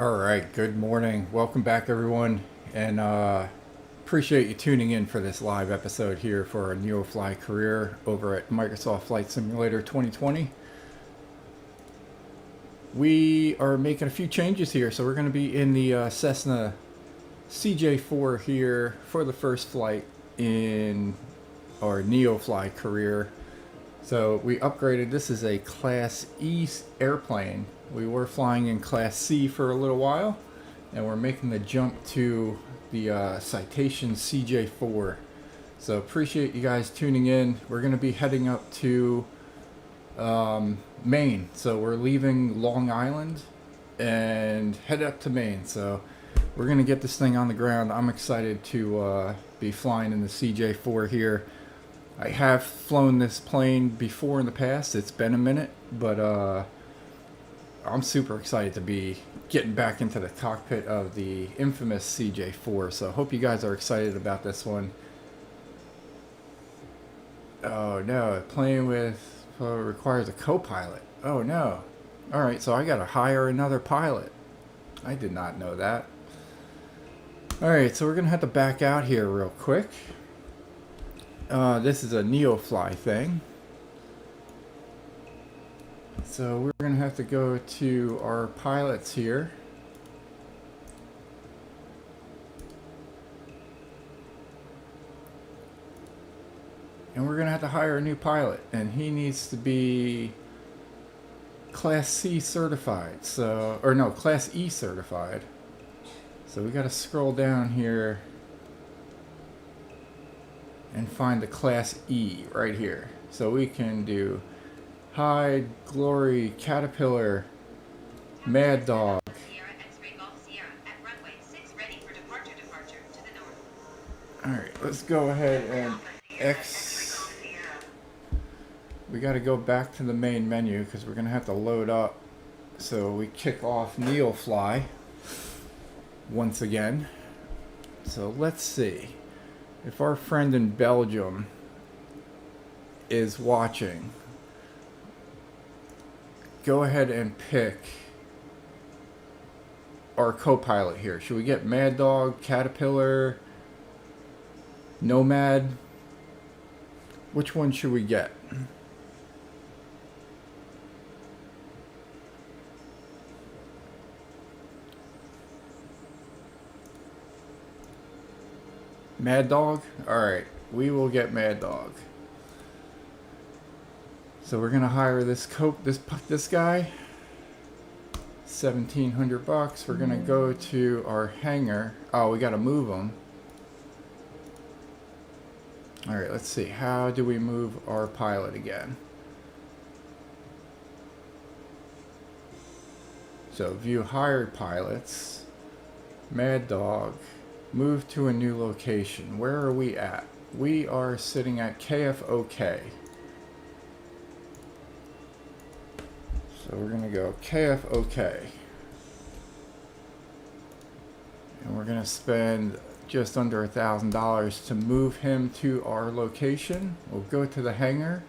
All right, good morning. Welcome back, everyone, and appreciate you tuning in for this live episode here for our NEOFLY Career over at Microsoft Flight Simulator 2020. We are making a few changes here, so we're going to be in the Cessna CJ4 here for the first flight in our NEOFLY Career. So we upgraded. This is a Class E airplane. We were flying in Class C for a little while, and we're making the jump to the Citation CJ4. So appreciate you guys tuning in. We're going to be heading up to Maine. So we're leaving Long Island and head up to Maine. So we're going to get this thing on the ground. I'm excited to be flying in the CJ4 here. I have flown this plane before in the past. It's been a minute, but I'm super excited to be getting back into the cockpit of the infamous CJ4. So I hope you guys are excited about this one. Oh no, playing with requires a co-pilot. Oh no. Alright, so I gotta hire another pilot. I did not know that. Alright, so we're gonna have to back out here real quick. This is a NeoFly thing. So we're going to have to go to our pilots here. And we're going to have to hire a new pilot. And he needs to be Class C certified. So, or no, Class E certified. So we got to scroll down here and find the Class E right here. So we can do Hyde, Glory, Caterpillar, Mad Dog. Alright, let's go ahead and X. We got to go back to the main menu because we're going to have to load up. So we kick off NeoFly once again. So let's see. If our friend in Belgium is watching, go ahead and pick our co-pilot here. Should we get Mad Dog, Caterpillar, Nomad? Which one should we get? Mad Dog? Alright, we will get Mad Dog. So we're gonna hire this guy. $1,700. We're gonna go to our hangar. Oh, we gotta move him. Alright, let's see. How do we move our pilot again? So view hired pilots. Mad Dog. Move to a new location. Where are we at? We are sitting at KFOK. So we're going to go KFOK. And we're going to spend just under $1,000 to move him to our location. We'll go to the hangar.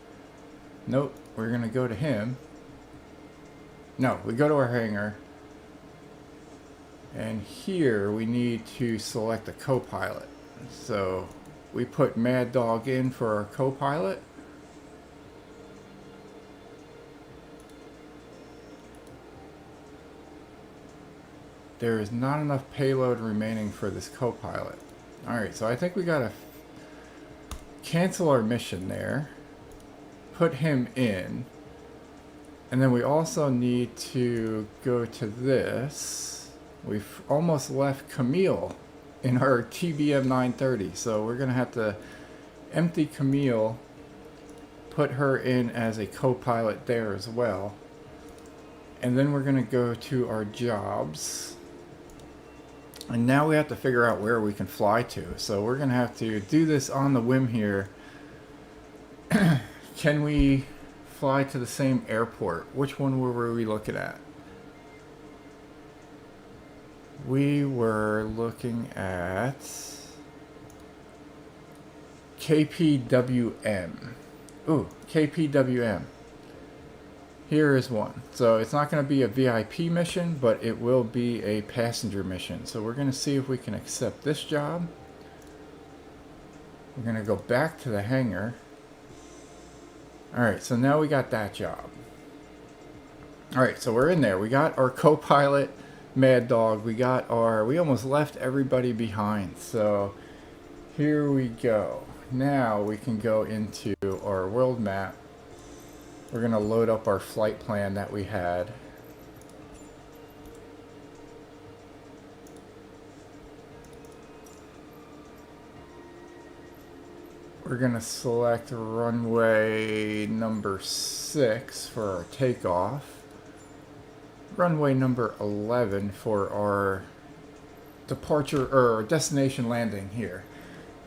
Nope, we're going to go to him. No, we go to our hangar. And here we need to select a co-pilot. So we put Mad Dog in for our co-pilot. There is not enough payload remaining for this co-pilot. Alright, so I think we gotta cancel our mission there. Put him in. And then we also need to go to this. We've almost left Camille in our TBM 930, so we're going to have to empty Camille, put her in as a co-pilot there as well. And then we're going to go to our jobs. And now we have to figure out where we can fly to. So we're going to have to do this on the whim here. Can we fly to the same airport? Which one were we looking at? We were looking at KPWM. Ooh, KPWM. Here is one. So it's not going to be a VIP mission, but it will be a passenger mission. So we're going to see if we can accept this job. We're going to go back to the hangar. Alright, so now we got that job. Alright, so we're in there. We got our co-pilot, Mad Dog. We almost left everybody behind. So here we go. Now we can go into our world map. We're going to load up our flight plan that we had. We're going to select runway number 6 for our takeoff. Runway number 11 for our departure or destination landing here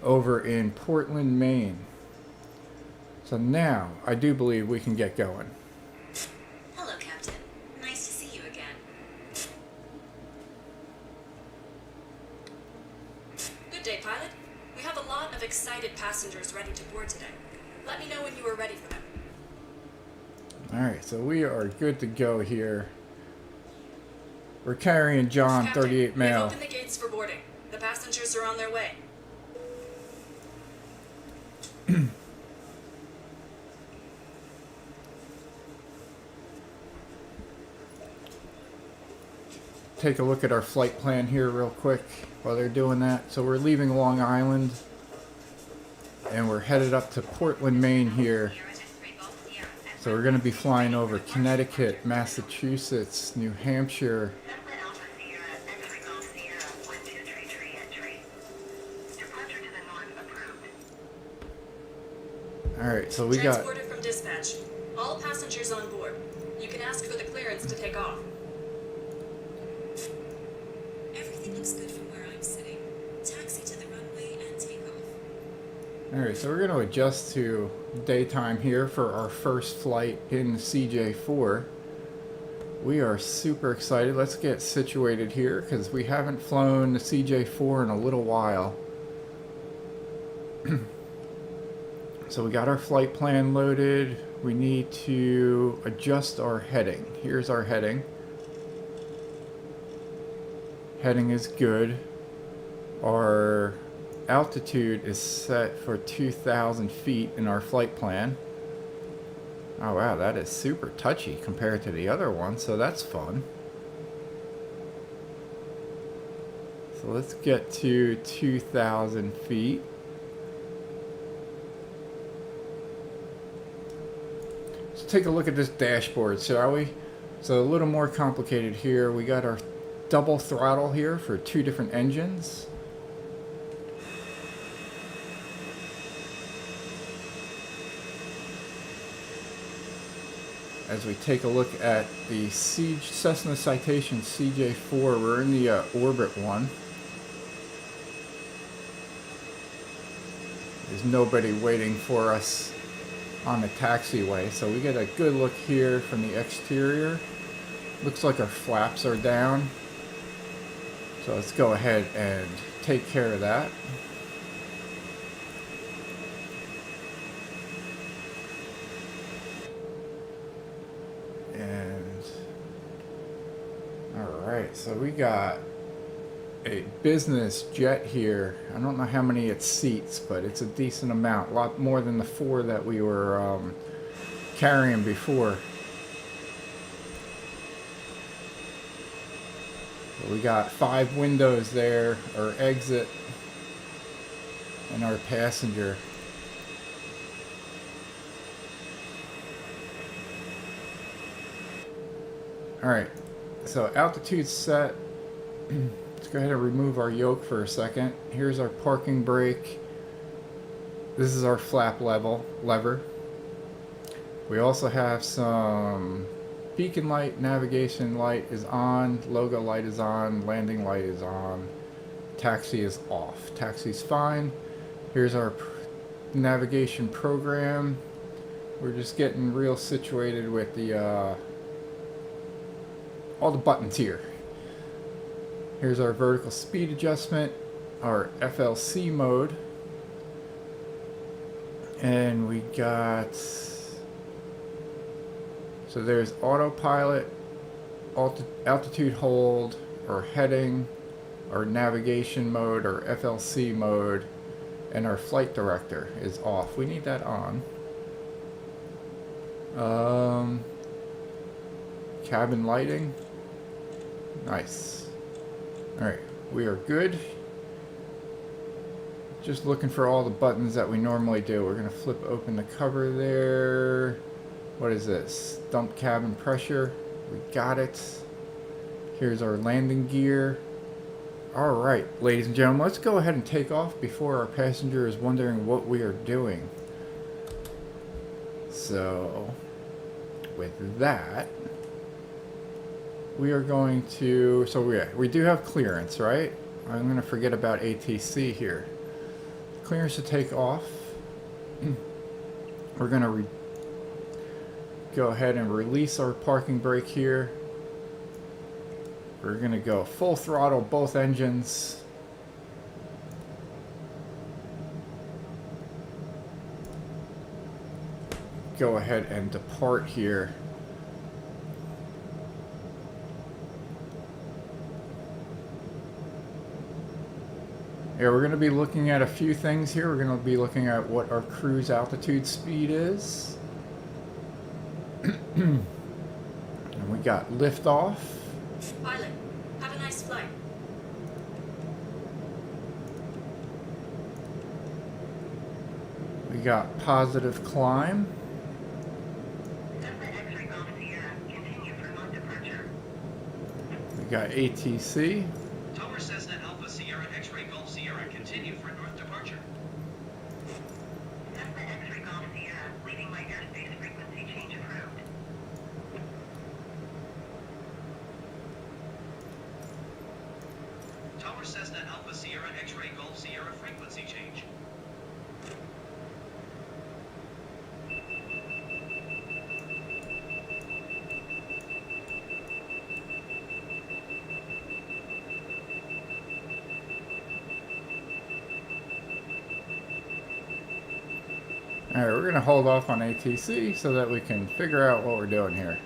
over in Portland, Maine. So now I do believe we can get going. Hello, Captain. Nice to see you again. Good day, pilot. We have a lot of excited passengers ready to board today. Let me know when you are ready for them. Alright, so we are good to go here. We're carrying John, Captain, 38 male. We've opened the gates for boarding. The passengers are on their way. Take a look at our flight plan here real quick while they're doing that. So we're leaving Long Island and we're headed up to Portland, Maine here. So we're going to be flying over Connecticut, Massachusetts, New Hampshire. Alright, so we got... Transported from dispatch. All passengers on board. You can ask for the clearance to take off. Everything looks good from where I'm sitting. Taxi to the runway and take off. Alright, so we're going to adjust to daytime here for our first flight in the CJ4. We are super excited. Let's get situated here because we haven't flown the CJ4 in a little while. So we got our flight plan loaded. We need to adjust our heading. Here's our heading. Heading is good. Our altitude is set for 2,000 feet in our flight plan. Oh wow, that is super touchy compared to the other one, so that's fun. So let's get to 2,000 feet. Let's take a look at this dashboard, shall we? So a little more complicated here. We got our double throttle here for 2 different engines. As we take a look at the Cessna Citation CJ4, we're in the orbit one. There's nobody waiting for us on the taxiway, so we get a good look here from the exterior. Looks like our flaps are down, so let's go ahead and take care of that. And alright, so we got a business jet here. I don't know how many it seats, but it's a decent amount. A lot more than the 4 that we were carrying before. So we got 5 windows there, our exit, and our passenger. Alright, so altitude set. Let's go ahead and remove our yoke for a second. Here's our parking brake. This is our flap lever. We also have some beacon light, navigation light is on, logo light is on, landing light is on, taxi is off. Taxi's fine. Here's our navigation program. We're just getting real situated with the all the buttons here. Here's our vertical speed adjustment, our FLC mode, and we got So there's autopilot, altitude hold, or heading, or navigation mode, or FLC mode, and our flight director is off. We need that on. Cabin lighting. Nice. Alright, we are good. Just looking for all the buttons that we normally do. We're going to flip open the cover there. What is this? Dump cabin pressure. We got it. Here's our landing gear. Alright, ladies and gentlemen, let's go ahead and take off before our passenger is wondering what we are doing. So, with that, we are going to... So we do have clearance, right? I'm going to forget about ATC here. Clearance to take off. We're going to go ahead and release our parking brake here. We're going to go full throttle both engines. Go ahead and depart here. Yeah, we're going to be looking at a few things here. We're going to be looking at what our cruise altitude speed is. And we got liftoff. Pilot, have a nice flight. We got positive climb. We got ATC. Tower Cessna Alpha Sierra X-Ray Golf Sierra, continue for north departure. Cessna X-Ray Golf Sierra, leaving my airspace frequency change approved. Tower Cessna Alpha Sierra X-Ray Golf Sierra, frequency change. Alright, we're going to hold off on ATC so that we can figure out what we're doing here.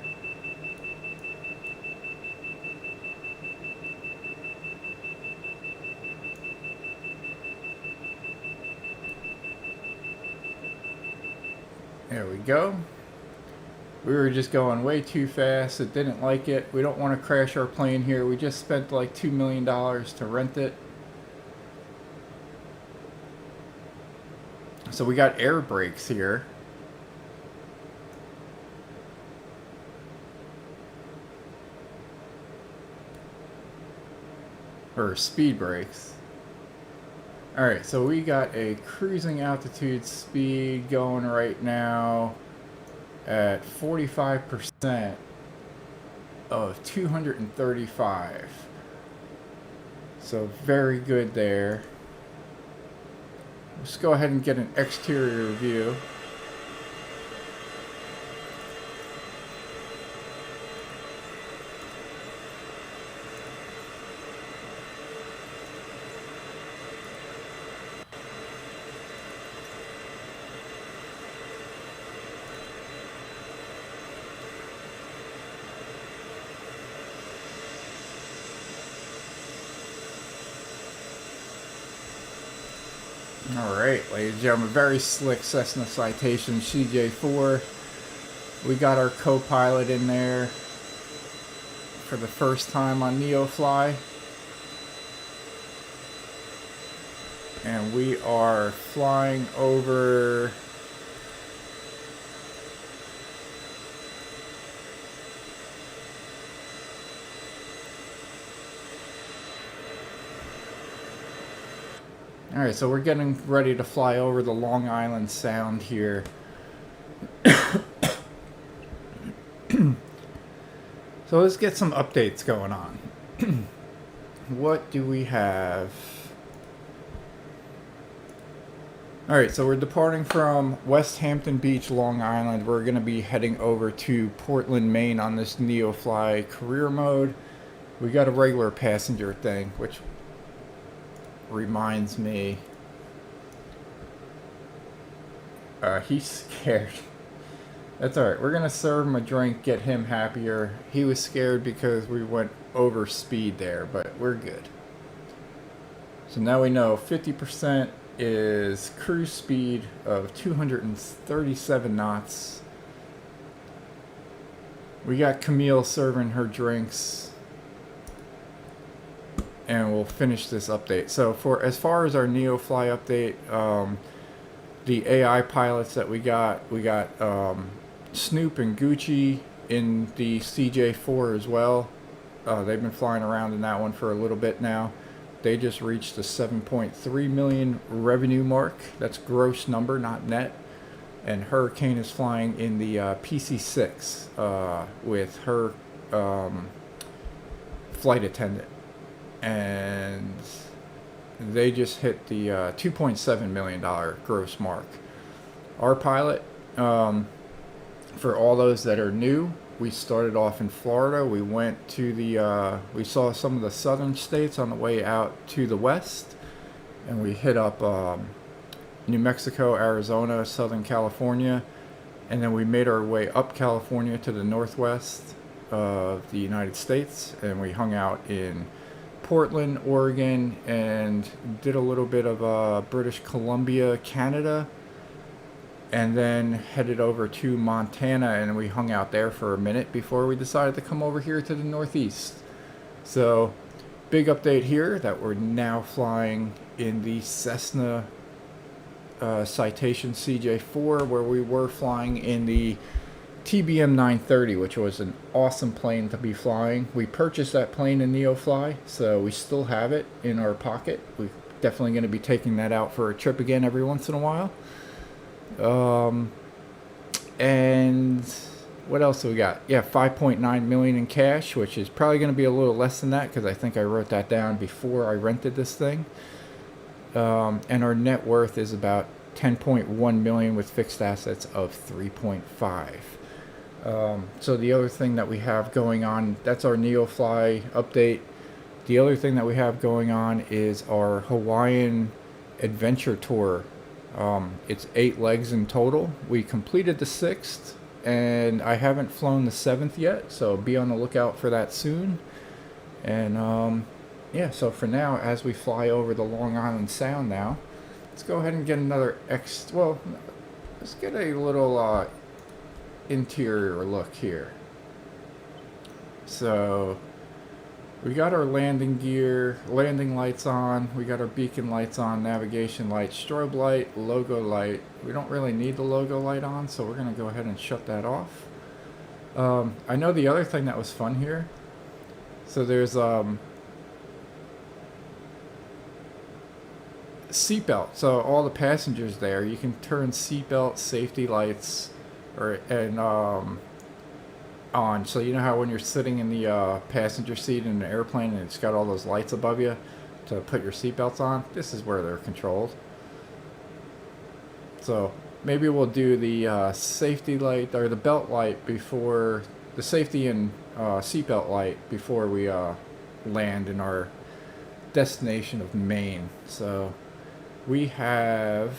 There we go. We were just going way too fast. It didn't like it. We don't want to crash our plane here. We just spent like $2 million to rent it. So we got air brakes here. Or speed brakes. Alright, so we got a cruising altitude speed going right now at 45% of 235. So very good there. Let's go ahead and get an exterior view. Alright, ladies and gentlemen, very slick Cessna Citation CJ4. We got our co-pilot in there for the first time on NeoFly. And we are flying over Alright, so we're getting ready to fly over the Long Island Sound here. So let's get some updates going on. What do we have? Alright, so we're departing from Westhampton Beach, Long Island. We're going to be heading over to Portland, Maine on this NEOFLY Career Mode. We got a regular passenger thing, which reminds me, he's scared. That's alright. We're going to serve him a drink, get him happier. He was scared because we went over speed there, but we're good. So now we know 50% is cruise speed of 237 knots. We got Camille serving her drinks. And we'll finish this update. So for as far as our NeoFly update, the AI pilots that we got Snoop and Gucci in the CJ4 as well. They've been flying around in that one for a little bit now. They just reached the 7.3 million revenue mark. That's gross number, not net. And Hurricane is flying in the PC6 with her flight attendant. And they just hit the $2.7 million gross mark. Our pilot, for all those that are new, we started off in Florida. We went to we saw some of the southern states on the way out to the west, and we hit up New Mexico, Arizona, Southern California, and then we made our way up California to the northwest of the United States, and we hung out in Portland, Oregon, and did a little bit of British Columbia, Canada, and then headed over to Montana, and we hung out there for a minute before we decided to come over here to the Northeast. So, big update here that we're now flying in the Cessna Citation CJ4, where we were flying in the TBM 930, which was an awesome plane to be flying. We purchased that plane in NeoFly, so we still have it in our pocket. We're definitely going to be taking that out for a trip again every once in a while. And what else do we got? Yeah, 5.9 million in cash, which is probably going to be a little less than that because I think I wrote that down before I rented this thing. And our net worth is about 10.1 million with fixed assets of 3.5. So the other thing that we have going on, that's our NeoFly update. The other thing that we have going on is our Hawaiian adventure tour. It's 8 legs in total. We completed the 6th, and I haven't flown the 7th yet, so be on the lookout for that soon. And yeah, so for now, as we fly over the Long Island Sound now, let's go ahead and get another let's get a little interior look here. So we got our landing gear, landing lights on, we got our beacon lights on, navigation light, strobe light, logo light. We don't really need the logo light on, so we're going to go ahead and shut that off. I know the other thing that was fun here, so there's seatbelt. So all the passengers there, you can turn seatbelt, safety lights, on. So you know how when you're sitting in the passenger seat in an airplane and it's got all those lights above you to put your seatbelts on? This is where they're controlled. So maybe we'll do the safety light or the belt light before the safety and seatbelt light before we land in our destination of Maine. So we have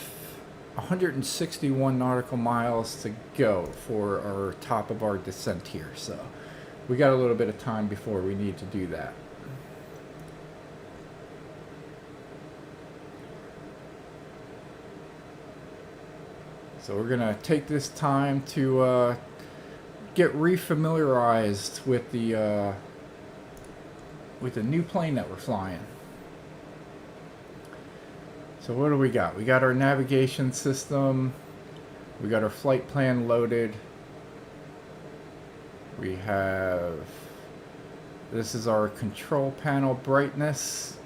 161 nautical miles to go for our top of our descent here, so we got a little bit of time before we need to do that. So we're gonna take this time to get refamiliarized with the new plane that we're flying. So what do we got? We got our navigation system. We got our flight plan loaded. We have, this is our control panel brightness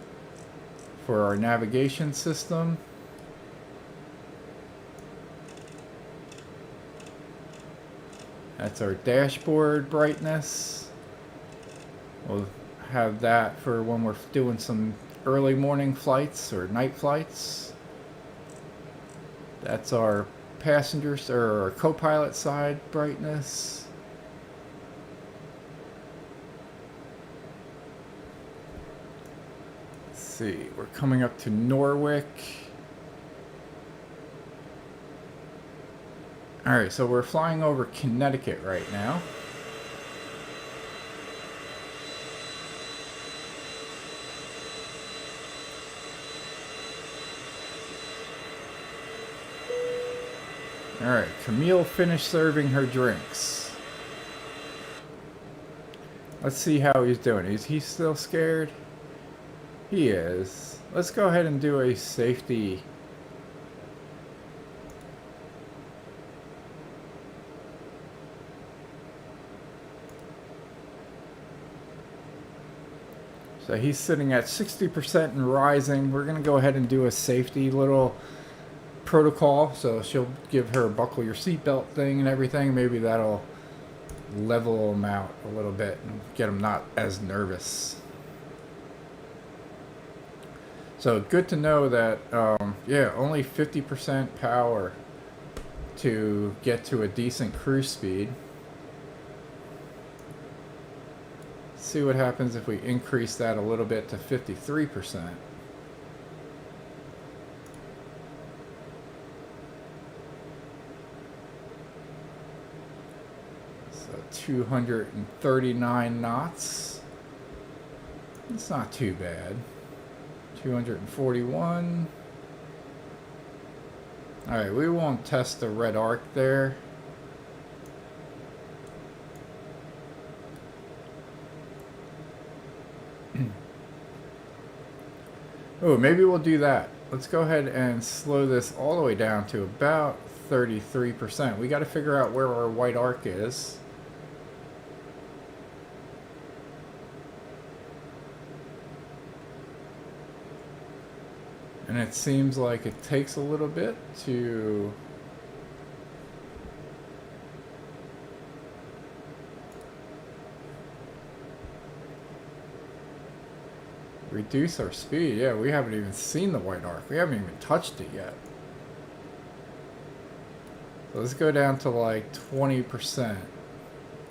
for our navigation system. That's our dashboard brightness. We'll have that for when we're doing some early morning flights or night flights. That's our passengers or our co-pilot side brightness. Let's see, we're coming up to Norwich. Alright, so we're flying over Connecticut right now. Alright, Camille finished serving her drinks. Let's see how he's doing. Is he still scared? He is. Let's go ahead and do a safety. So he's sitting at 60% and rising. We're going to go ahead and do a safety little protocol. So she'll give her buckle your seatbelt thing and everything. Maybe that'll level them out a little bit and get them not as nervous. So good to know that, yeah, only 50% power to get to a decent cruise speed. See what happens if we increase that a little bit to 53%. So 239 knots. It's not too bad. 241. Alright, we won't test the red arc there. Oh, maybe we'll do that. Let's go ahead and slow this all the way down to about 33%. We got to figure out where our white arc is. And it seems like it takes a little bit to reduce our speed. Yeah, we haven't even seen the white arc. We haven't even touched it yet. So let's go down to like 20%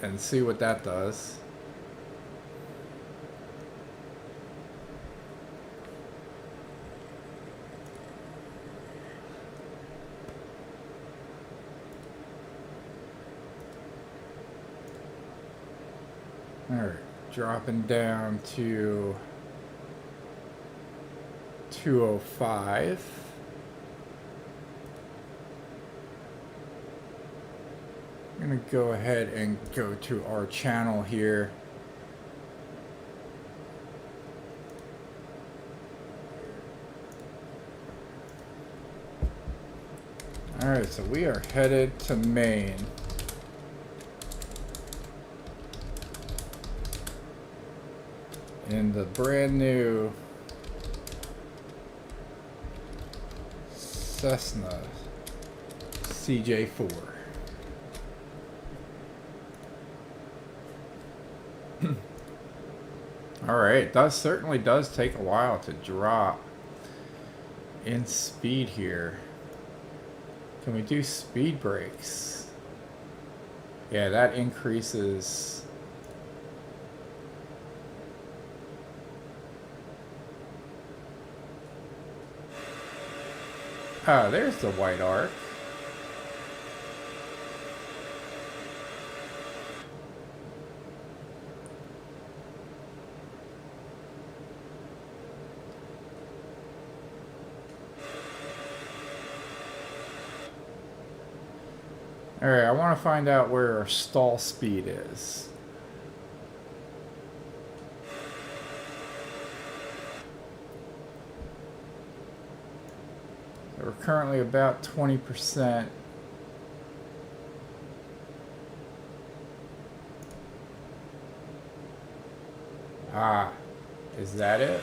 and see what that does. Alright, dropping down to 205. I'm going to go ahead and go to our channel here. Alright, so we are headed to Maine. In the brand new Cessna CJ4. Alright, that certainly does take a while to drop in speed here. Can we do speed brakes? Yeah, that increases. Ah, there's the white arc. Alright, I want to find out where our stall speed is. We're currently about 20%. Ah, is that it?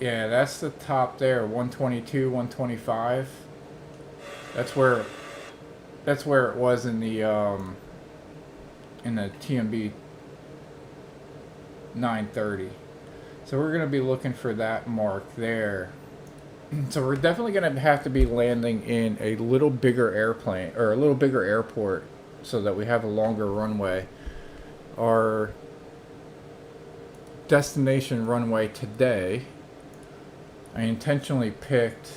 Yeah, that's the top there, 122, 125. That's where it was in the TMB 930. So we're going to be looking for that mark there. So we're definitely going to have to be landing in a little bigger airplane, or a little bigger airport, so that we have a longer runway. Our destination runway today, I intentionally picked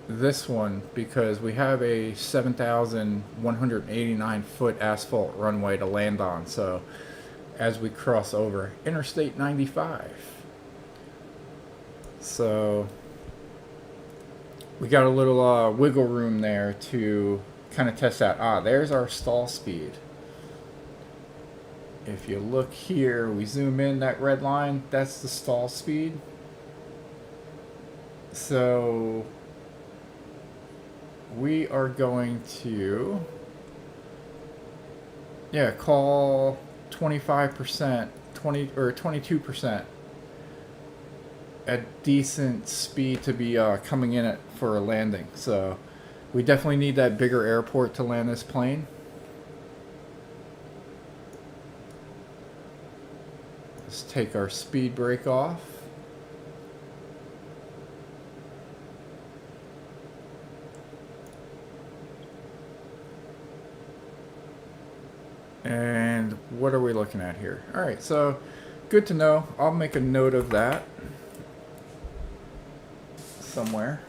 this one because we have a 7,189 foot asphalt runway to land on. So as we cross over Interstate 95, so we got a little wiggle room there to kind of test out. There's our stall speed. If you look here, we zoom in, that red line, that's the stall speed. So we are going to, call 25%, 20 or 22% at decent speed to be coming in at for a landing. So we definitely need that bigger airport to land this plane. Let's take our speed brake off. And what are we looking at here? All right, so good to know. I'll make a note of that somewhere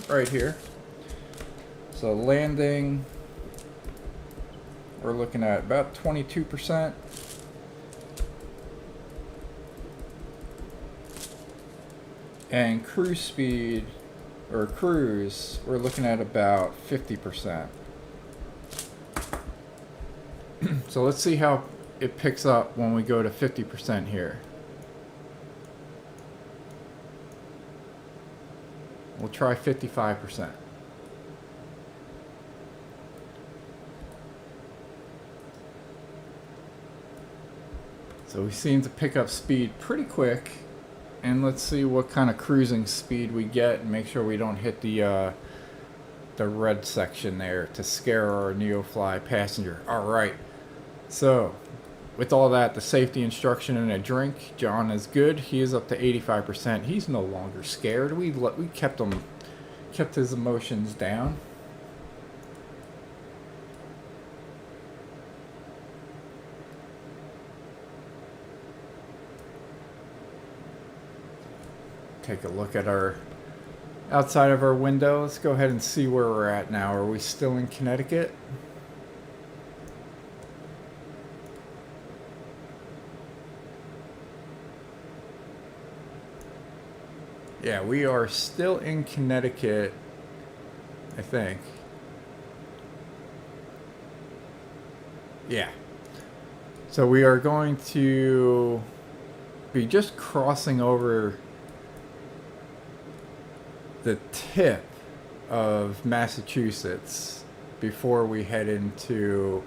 right here. So landing, we're looking at about 22%. And cruise speed, or cruise, we're looking at about 50%. So let's see how it picks up when we go to 50% here. We'll try 55%. So we seem to pick up speed pretty quick. And let's see what kind of cruising speed we get and make sure we don't hit the red section there to scare our NeoFly passenger. All right. So with all that, the safety instruction and a drink, John is good. He is up to 85%. He's no longer scared. We kept his emotions down. Take a look at our outside of our window. Let's go ahead and see where we're at now. Are we still in Connecticut? Yeah, we are still in Connecticut, I think. Yeah. So we are going to be just crossing over the tip of Massachusetts before we head into,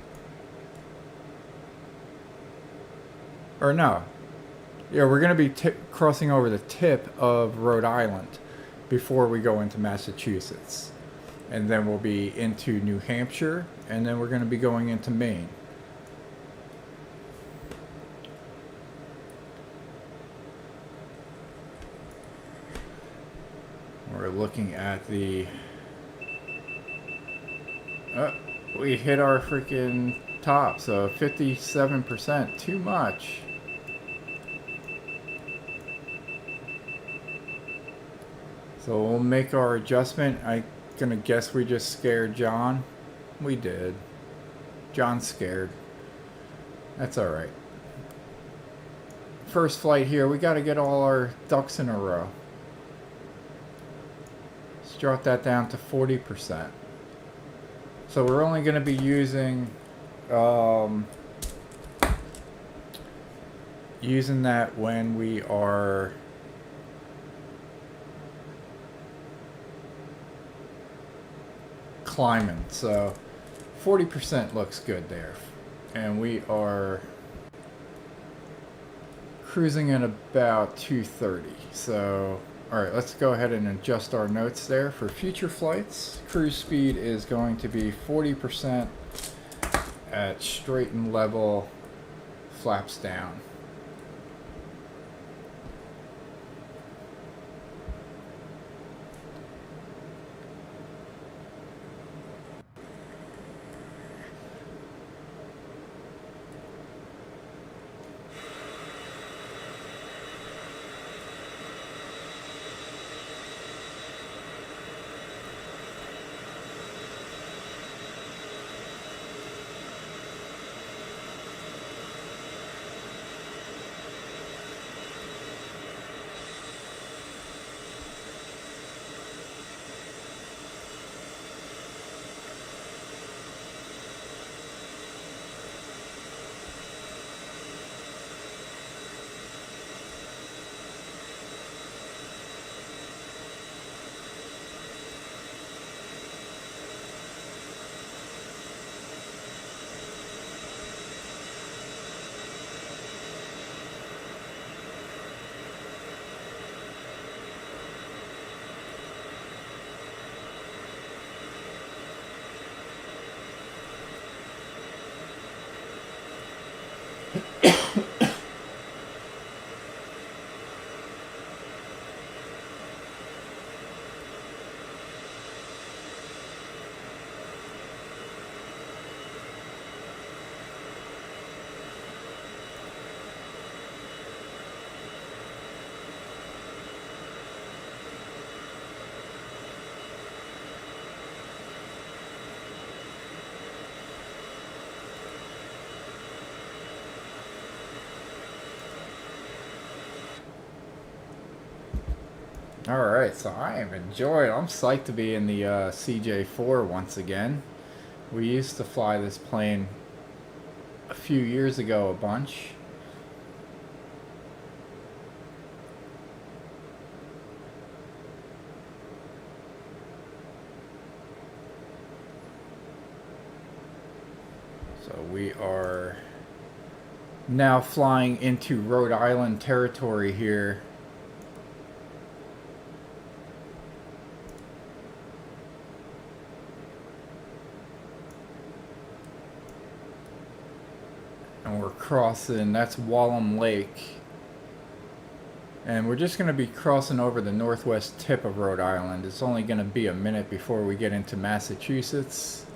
or no, yeah, we're going to be crossing over the tip of Rhode Island before we go into Massachusetts, and then we'll be into New Hampshire, and then we're going to be going into Maine. We're looking at the... we hit our freaking top, so 57%. Too much. So we'll make our adjustment. I'm gonna guess we just scared John. We did. John's scared. That's alright. First flight here, we gotta get all our ducks in a row. Drop that down to 40%. So we're only going to be using that when we are climbing. So 40% looks good there, and we are cruising at about 230. So alright, let's go ahead and adjust our notes there. For future flights, cruise speed is going to be 40% at straight and level, flaps down. Alright, so I am enjoying, I'm psyched to be in the CJ4 once again. We used to fly this plane a few years ago a bunch. So we are now flying into Rhode Island territory here. And we're crossing, that's Wallam Lake. And we're just going to be crossing over the northwest tip of Rhode Island. It's only going to be a minute before we get into Massachusetts.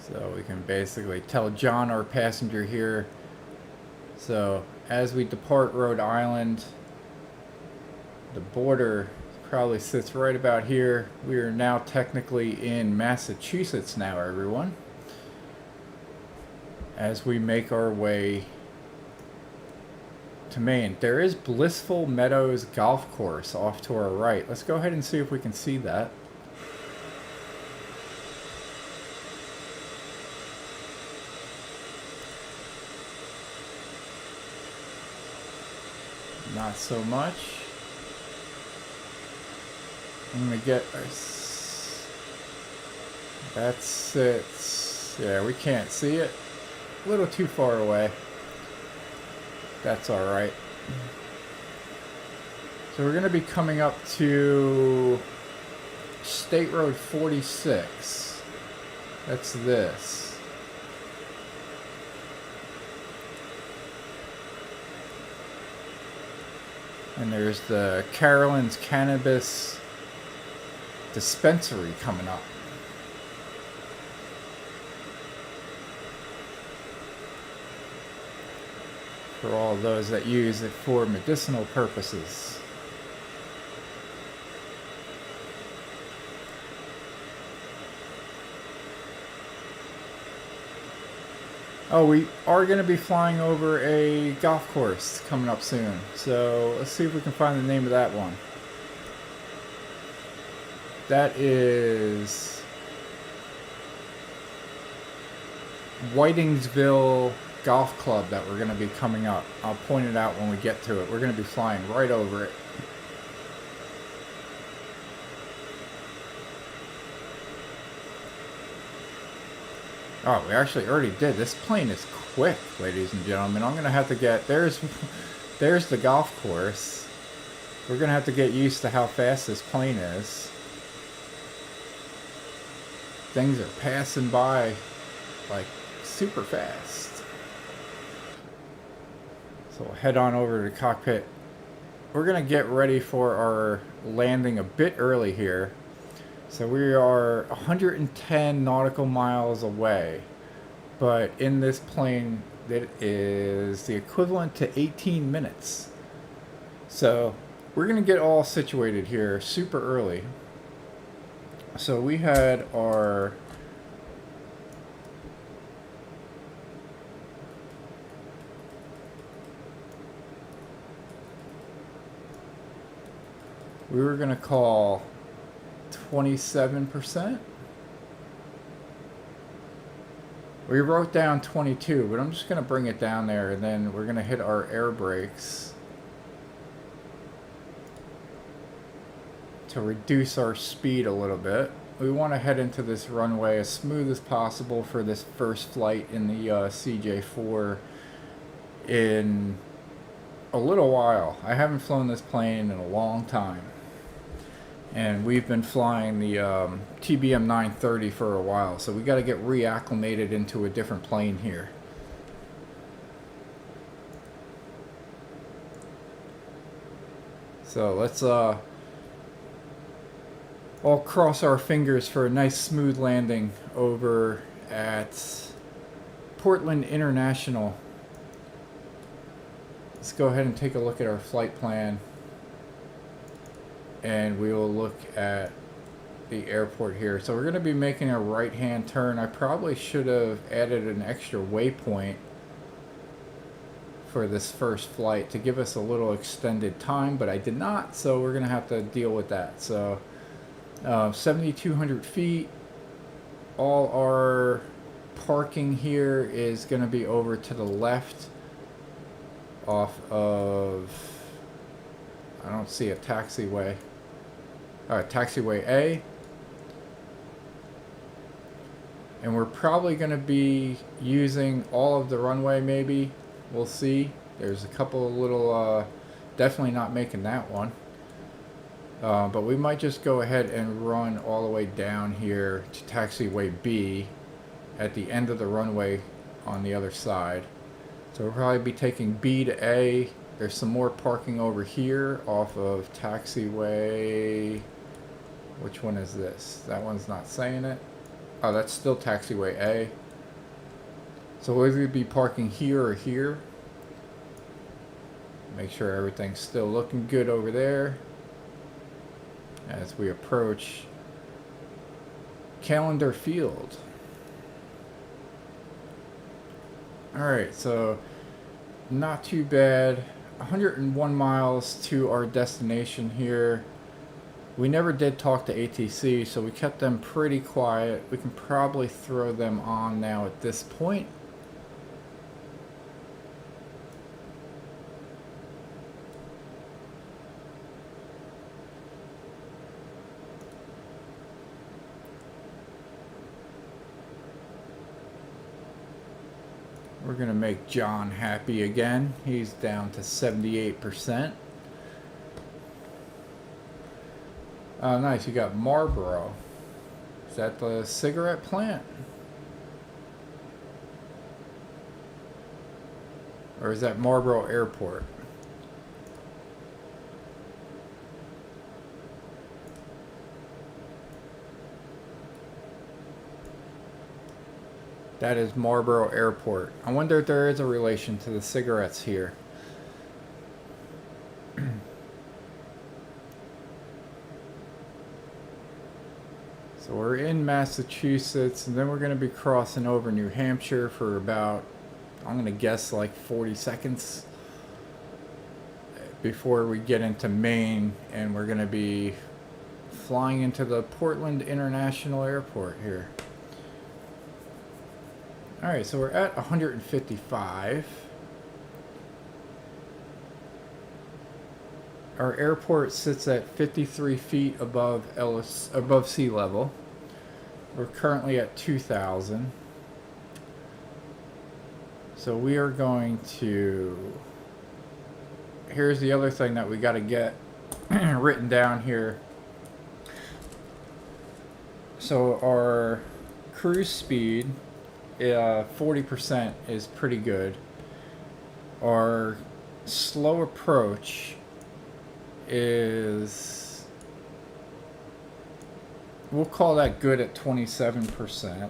So we can basically tell John, our passenger here. So as we depart Rhode Island, the border probably sits right about here. We are now technically in Massachusetts now, everyone. As we make our way to Maine. There is Blissful Meadows Golf Course off to our right. Let's go ahead and see if we can see that. Not so much. I'm gonna get our... That's it. Yeah, we can't see it. A little too far away. That's alright. So we're gonna be coming up to State Road 46. That's this. And there's the Carolyn's Cannabis Dispensary coming up. For all those that use it for medicinal purposes. Oh, we are going to be flying over a golf course coming up soon. So let's see if we can find the name of that one. That is Whitingsville Golf Club that we're going to be coming up. I'll point it out when we get to it. We're going to be flying right over it. Oh, we actually already did. This plane is quick, ladies and gentlemen. I'm going to have to get... There's the golf course. We're going to have to get used to how fast this plane is. Things are passing by like super fast. So we'll head on over to the cockpit. We're going to get ready for our landing a bit early here. So we are 110 nautical miles away, but in this plane it is the equivalent to 18 minutes. So we're going to get all situated here super early. So we had our we were going to call 27%. We wrote down 22, but I'm just going to bring it down there, and then we're going to hit our air brakes to reduce our speed a little bit. We want to head into this runway as smooth as possible for this first flight in the CJ4 in a little while. I haven't flown this plane in a long time. And we've been flying the TBM 930 for a while, so we got to get reacclimated into a different plane here. So let's all cross our fingers for a nice smooth landing over at Portland International. Let's go ahead and take a look at our flight plan. And we will look at the airport here. So we're going to be making a right-hand turn. I probably should have added an extra waypoint for this first flight to give us a little extended time, but I did not, so we're going to have to deal with that. So 7,200 feet. All our parking here is going to be over to the left off of, I don't see a taxiway. Alright, taxiway A. And we're probably going to be using all of the runway, maybe. We'll see. There's a couple of little, definitely not making that one. But we might just go ahead and run all the way down here to taxiway B at the end of the runway on the other side. So we'll probably be taking B to A. There's some more parking over here off of taxiway. Which one is this? That one's not saying it. Oh, that's still taxiway A. So we'll either be parking here or here. Make sure everything's still looking good over there as we approach Calendar Field. Alright, so not too bad. 101 miles to our destination here. We never did talk to ATC, so we kept them pretty quiet. We can probably throw them on now at this point. We're going to make John happy again. He's down to 78%. Oh, nice. You got Marlboro. Is that the cigarette plant? Or is that Marlboro Airport? That is Marlboro Airport. I wonder if there is a relation to the cigarettes here. So we're in Massachusetts, and then we're going to be crossing over New Hampshire for about, I'm going to guess, like 40 seconds before we get into Maine, and we're going to be flying into the Portland International Airport here. Alright, so we're at 155. Our airport sits at 53 feet above sea level. We're currently at 2,000. So we are going to... Here's the other thing that we got to get written down here. So our cruise speed, 40% is pretty good. Our slow approach is, we'll call that good at 27%.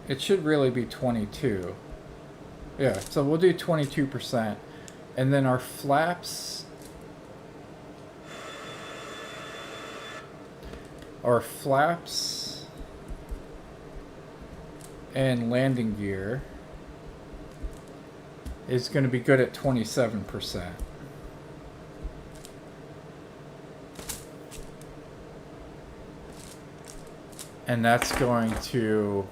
It should really be 22. Yeah, so we'll do 22%. And then our flaps, and landing gear is going to be good at 27%. And that's going to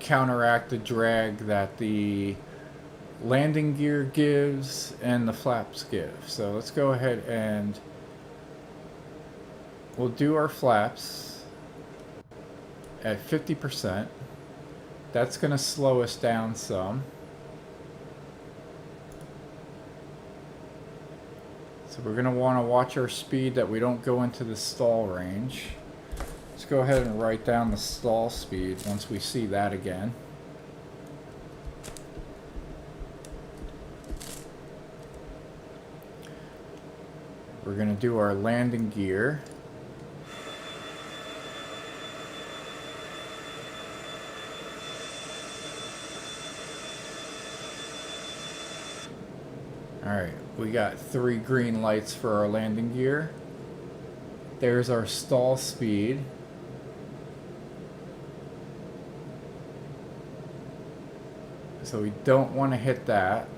counteract the drag that the landing gear gives and the flaps give. So let's go ahead and we'll do our flaps at 50%. That's going to slow us down some. So we're going to want to watch our speed that we don't go into the stall range. Let's go ahead and write down the stall speed once we see that again. We're going to do our landing gear. Alright, we got 3 green lights for our landing gear. There's our stall speed. So we don't want to hit that.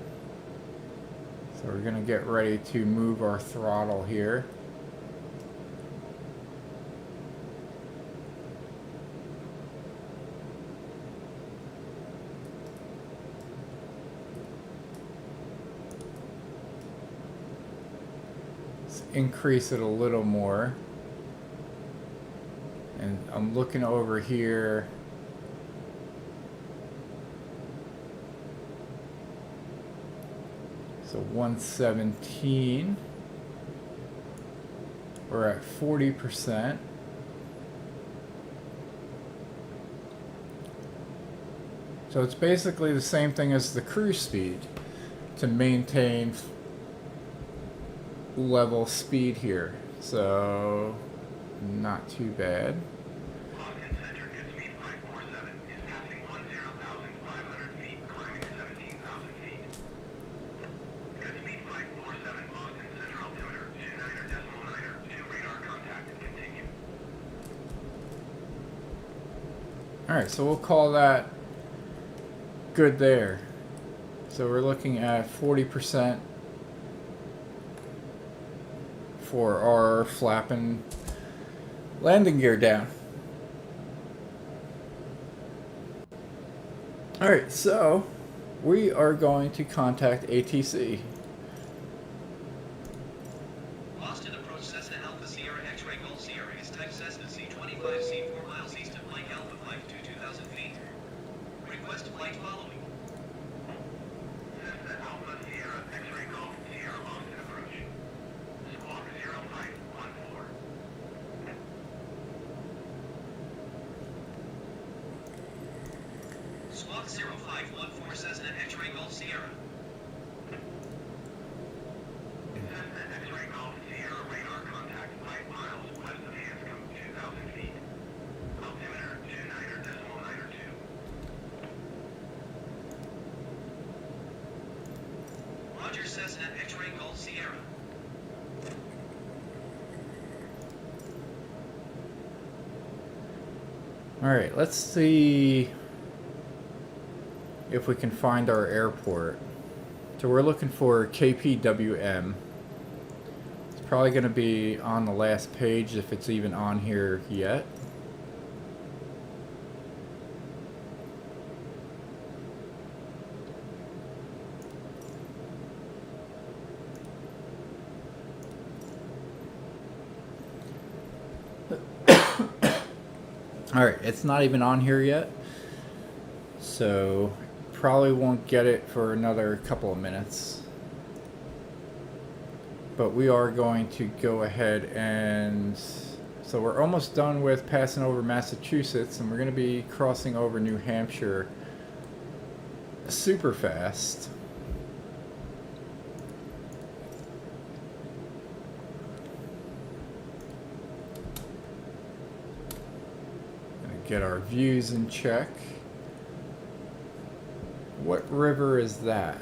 So we're going to get ready to move our throttle here. Let's increase it a little more. And I'm looking over here. So 117. We're at 40%. So it's basically the same thing as the cruise speed to maintain level speed here. So not too bad. Boston Center, good speed 547, is passing 10,500 feet, climbing 17,000 feet. Good speed 547, Boston Center altimeter, 29.9, 2 radar contact, continue. Alright, so we'll call that good there. So we're looking at 40% for our flapping landing gear down. Alright, so we are going to contact ATC. Boston approach Cessna Alpha Sierra X-Ray Golf Sierra is type Cessna CJ4 4 miles east of Mike Alpha flight to 2,000 feet. Request flight following. Cessna Alpha Sierra X-Ray Golf Sierra Boston approach. Squawk 0514. Squawk 0514 Cessna X-Ray Golf Sierra. Cessna X-Ray Golf Sierra radar contact 5 miles west of Hanscom, 2,000 feet. Altimeter 29.92. Roger, Cessna X-Ray Golf Sierra. Alright, let's see if we can find our airport. So we're looking for KPWM. It's probably going to be on the last page if it's even on here yet. Alright, it's not even on here yet. So probably won't get it for another couple of minutes. But we are going to go ahead and... So we're almost done with passing over Massachusetts, and we're going to be crossing over New Hampshire super fast. Get our views in check. What river is that?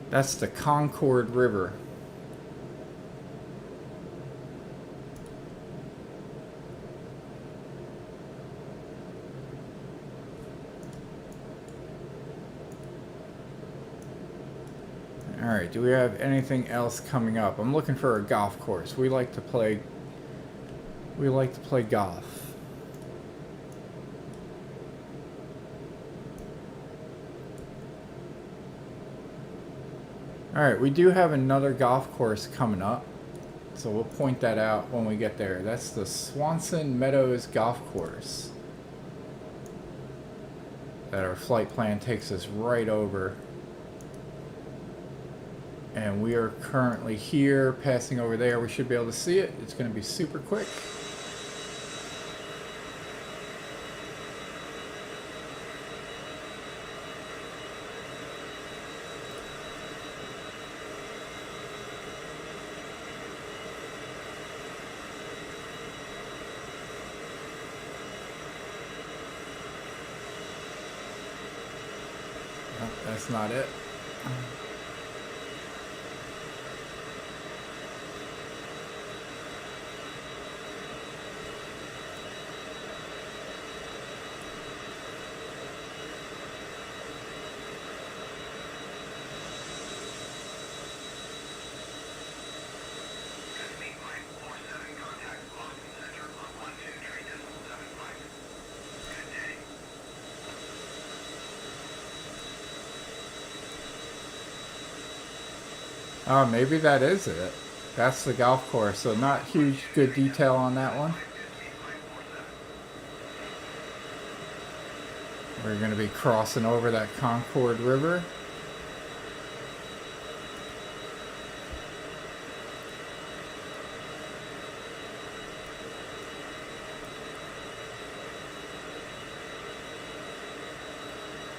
That's the Concord River. Alright, do we have anything else coming up? I'm looking for a golf course. We like to play golf. Alright, we do have another golf course coming up. So we'll point that out when we get there. That's the Swanson Meadows Golf Course that our flight plan takes us right over. And we are currently here, passing over there. We should be able to see it. It's going to be super quick. that's not it. Speed 547, contact Boston Center on 12.3.75. Good day. Oh, maybe that is it. That's the golf course, so not huge good detail on that one. We're going to be crossing over that Concord River.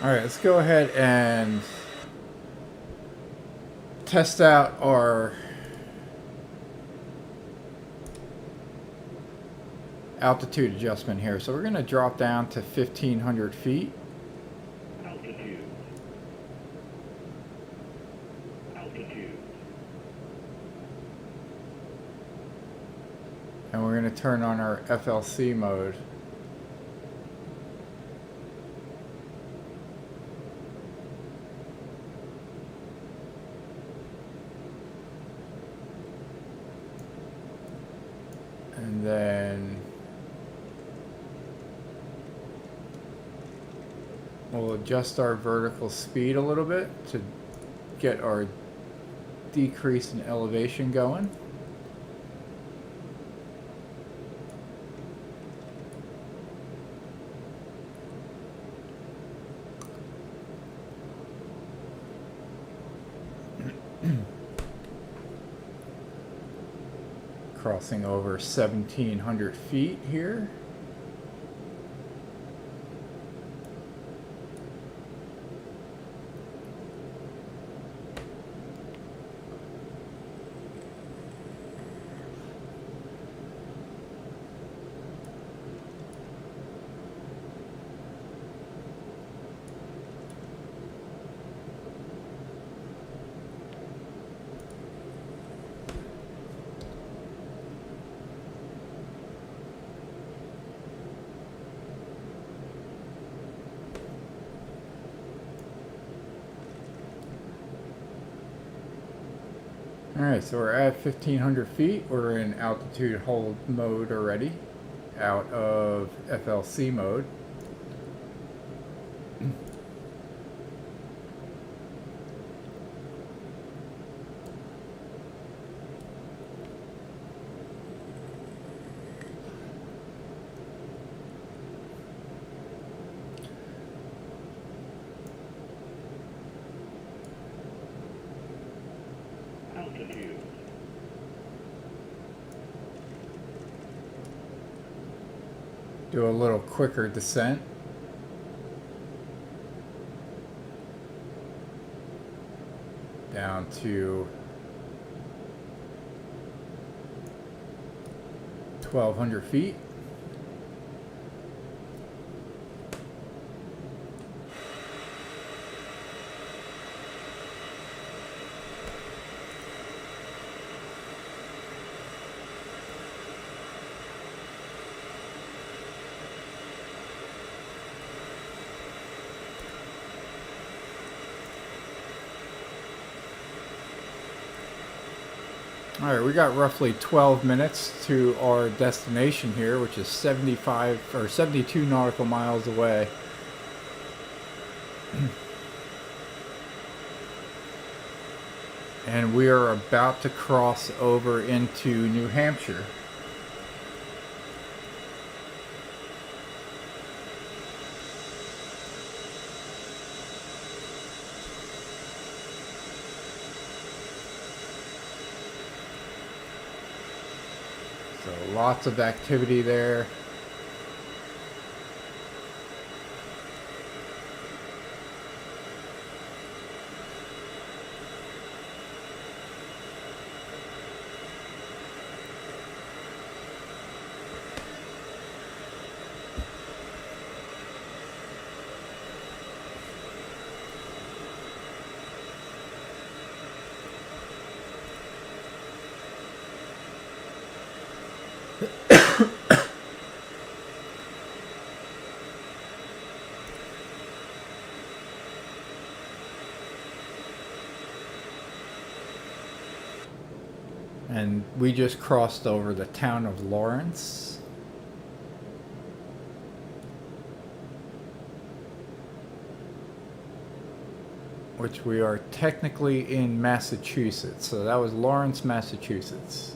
Alright, let's go ahead and test out our altitude adjustment here. So we're going to drop down to 1,500 feet. Altitude. Altitude. And we're going to turn on our FLC mode. And then we'll adjust our vertical speed a little bit to get our decrease in elevation going. Crossing over 1,700 feet here. Alright, so we're at 1,500 feet. We're in altitude hold mode already, out of FLC mode. Altitude. Do a little quicker descent. Down to 1,200 feet. Alright, we got roughly 12 minutes to our destination here, which is 75 or 72 nautical miles away. And we are about to cross over into New Hampshire. So lots of activity there. And we just crossed over the town of Lawrence. Which we are technically in Massachusetts. So that was Lawrence, Massachusetts.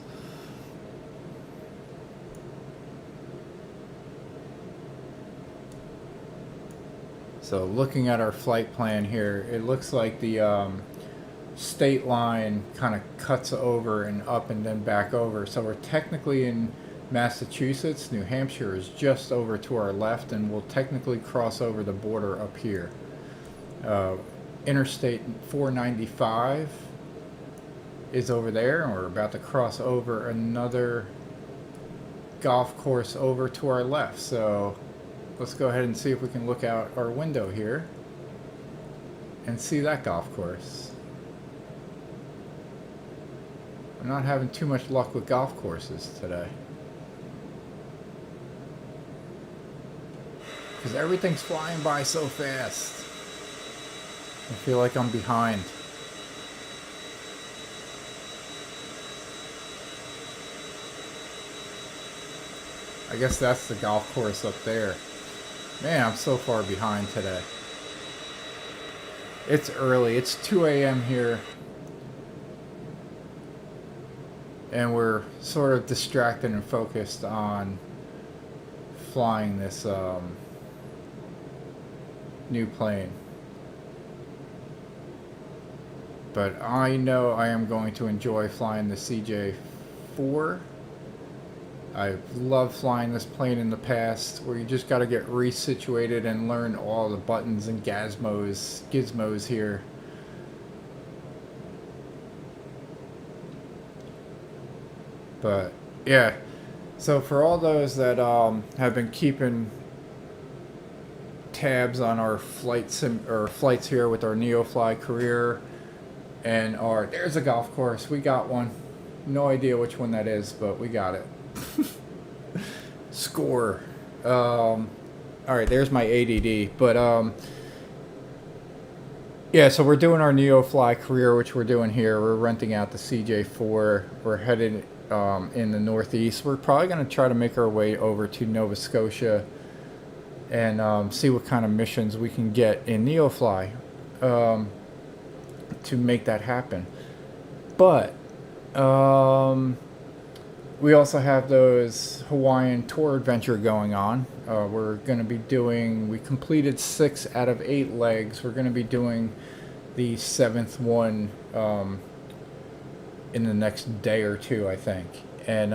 So looking at our flight plan here, it looks like the state line kind of cuts over and up and then back over. So we're technically in Massachusetts. New Hampshire is just over to our left, and we'll technically cross over the border up here. Interstate 495 is over there, and we're about to cross over another golf course over to our left. So let's go ahead and see if we can look out our window here and see that golf course. I'm not having too much luck with golf courses today, because everything's flying by so fast. I feel like I'm behind. I guess that's the golf course up there. Man, I'm so far behind today. It's early. It's 2 a.m. here. And we're sort of distracted and focused on flying this new plane. But I know I am going to enjoy flying the CJ4. I've loved flying this plane in the past, where you just got to get resituated and learn all the buttons and gizmos here. But yeah, so for all those that have been keeping tabs on our flights here with our NEOFLY Career and there's a golf course. We got one. No idea which one that is, but we got it. Score. All right, there's my ADD. But yeah, so we're doing our NeoFly Career, which we're doing here. We're renting out the CJ4. We're headed in the northeast. We're probably going to try to make our way over to Nova Scotia and see what kind of missions we can get in NeoFly to make that happen. But we also have those Hawaiian tour adventure going on. We're going to be we completed 6 out of 8 legs. We're going to be doing the 7th one in the next day or two, I think. And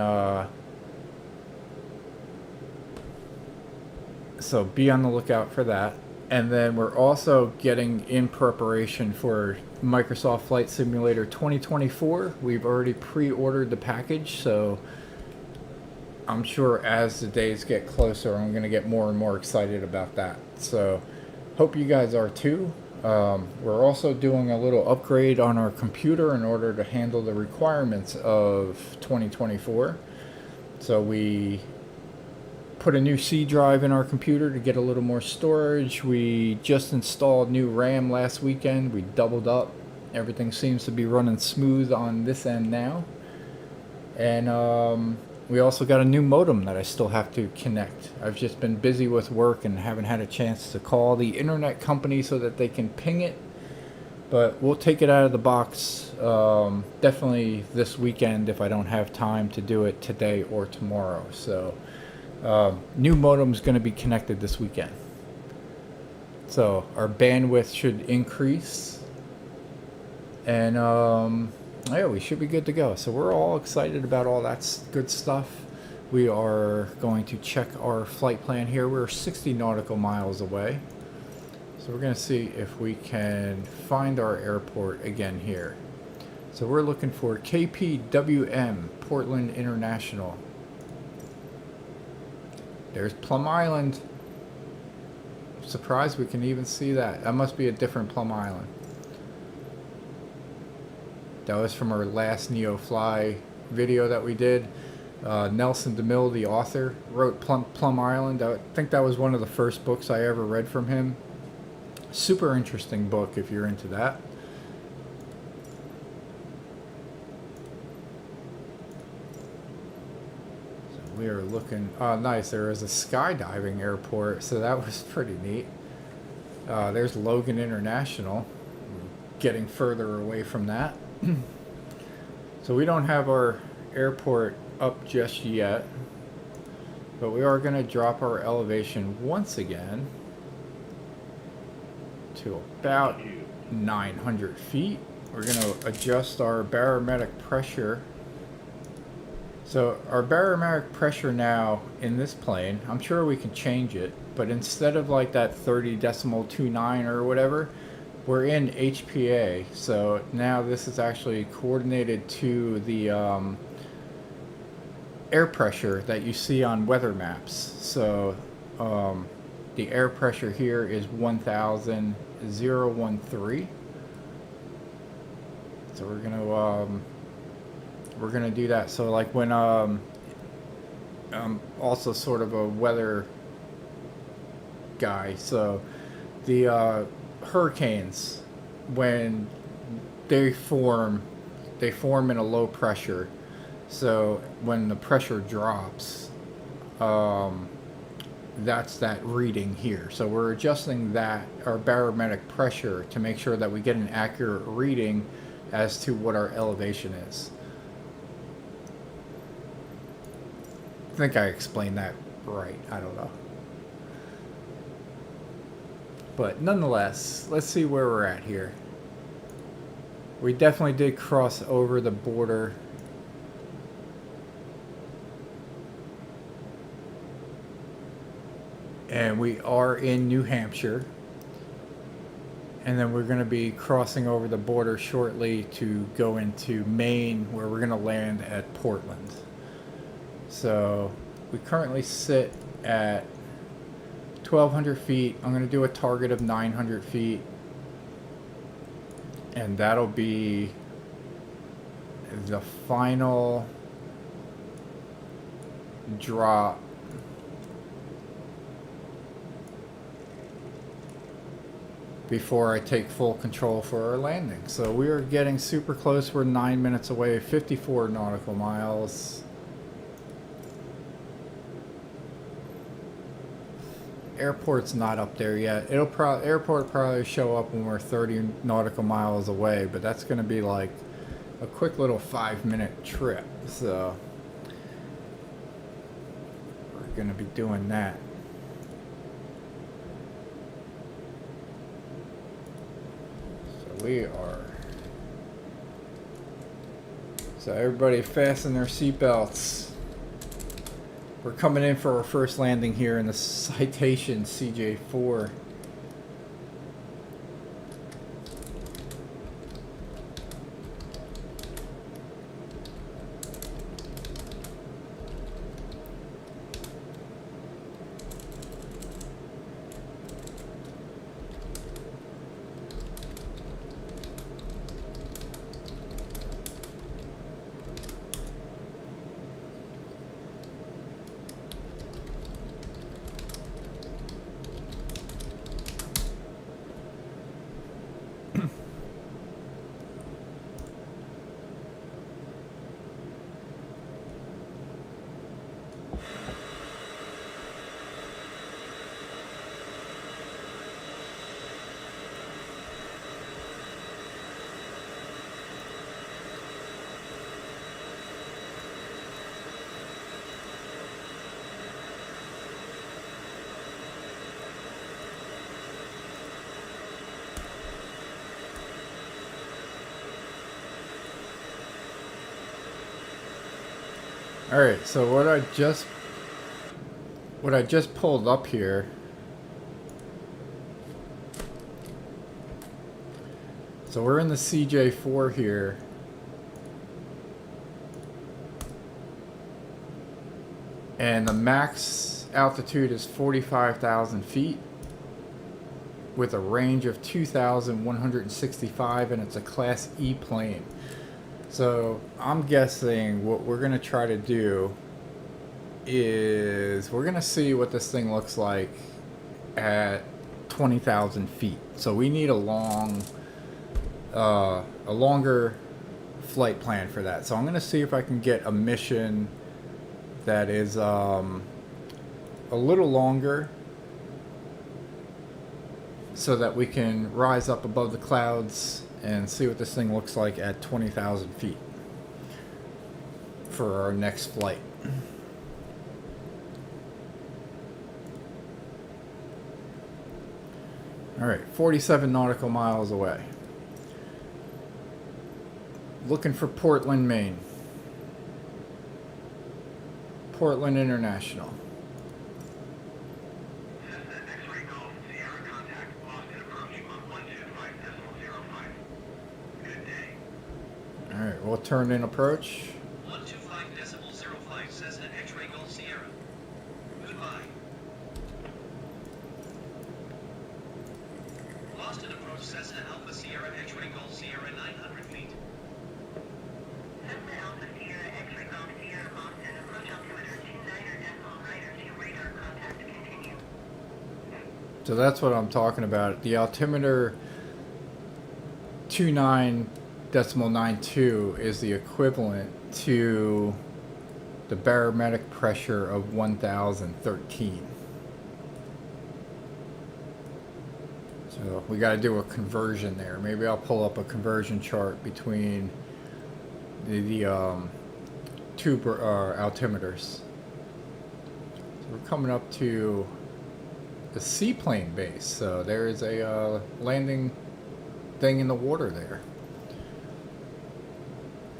so be on the lookout for that. And then we're also getting in preparation for Microsoft Flight Simulator 2024. We've already pre-ordered the package, so I'm sure as the days get closer, I'm going to get more and more excited about that. So hope you guys are too. We're also doing a little upgrade on our computer in order to handle the requirements of 2024. So we put a new C drive in our computer to get a little more storage. We just installed new RAM last weekend. We doubled up. Everything seems to be running smooth on this end now. And we also got a new modem that I still have to connect. I've just been busy with work and haven't had a chance to call the internet company so that they can ping it. But we'll take it out of the box definitely this weekend if I don't have time to do it today or tomorrow. So new modem is going to be connected this weekend. So our bandwidth should increase. And yeah, we should be good to go. So we're all excited about all that good stuff. We are going to check our flight plan here. We're 60 nautical miles away. So we're going to see if we can find our airport again here. So we're looking for KPWM, Portland International. There's Plum Island. I'm surprised we can even see that. That must be a different Plum Island. That was from our last NeoFly video that we did. Nelson DeMille, the author, wrote Plum Island. I think that was one of the first books I ever read from him. Super interesting book if you're into that. we are looking. Oh, nice. There is a skydiving airport, so that was pretty neat. There's Logan International. Getting further away from that. So we don't have our airport up just yet, but we are going to drop our elevation once again to about 900 feet. We're going to adjust our barometric pressure. So our barometric pressure now in this plane, I'm sure we can change it, but instead of like that 30.29 or whatever, we're in HPA. So now this is actually coordinated to the air pressure that you see on weather maps. So the air pressure here is 1,013. So we're gonna do that. So like when I'm also sort of a weather guy. So the hurricanes, when they form in a low pressure. So when the pressure drops, that's that reading here. So we're adjusting that, our barometric pressure, to make sure that we get an accurate reading as to what our elevation is. I think I explained that right. I don't know. But nonetheless, let's see where we're at here. We definitely did cross over the border. And we are in New Hampshire. And then we're going to be crossing over the border shortly to go into Maine, where we're going to land at Portland. So we currently sit at 1,200 feet. I'm going to do a target of 900 feet. And that'll be the final drop before I take full control for our landing. So we are getting super close. We're 9 minutes away, 54 nautical miles. Airport's not up there yet. Airport probably show up when we're 30 nautical miles away, but that's going to be like a quick little 5-minute trip. So we're going to be doing that. So we are. So everybody fasten their seatbelts. We're coming in for our first landing here in the Citation CJ4. All right, so what I just pulled up here. So we're in the CJ4 here. And the max altitude is 45,000 feet with a range of 2,165, and it's a Class E plane. So I'm guessing what we're going to try to do is we're going to see what this thing looks like at 20,000 feet. So we need a longer flight plan for that. So I'm going to see if I can get a mission that is a little longer, so that we can rise up above the clouds and see what this thing looks like at 20,000 feet for our next flight. All right, 47 nautical miles away. Looking for Portland, Maine. Portland International. Cessna X-ray Golf Sierra contact lost in approach on 125.05. Good day. All right, we'll turn in approach. 125.05 Cessna X-ray Golf Sierra. Goodbye. Lost in approach Cessna Alpha Sierra X-ray Golf Sierra 900 feet. Cessna Alpha Sierra X-ray Golf Sierra Boston approach altimeter 29er decimal right to radar contact continue. So that's what I'm talking about. The altimeter 29.92 is the equivalent to the barometric pressure of 1013. So we got to do a conversion there. Maybe I'll pull up a conversion chart between the two altimeters. So we're coming up to the seaplane base. So there is a landing thing in the water there.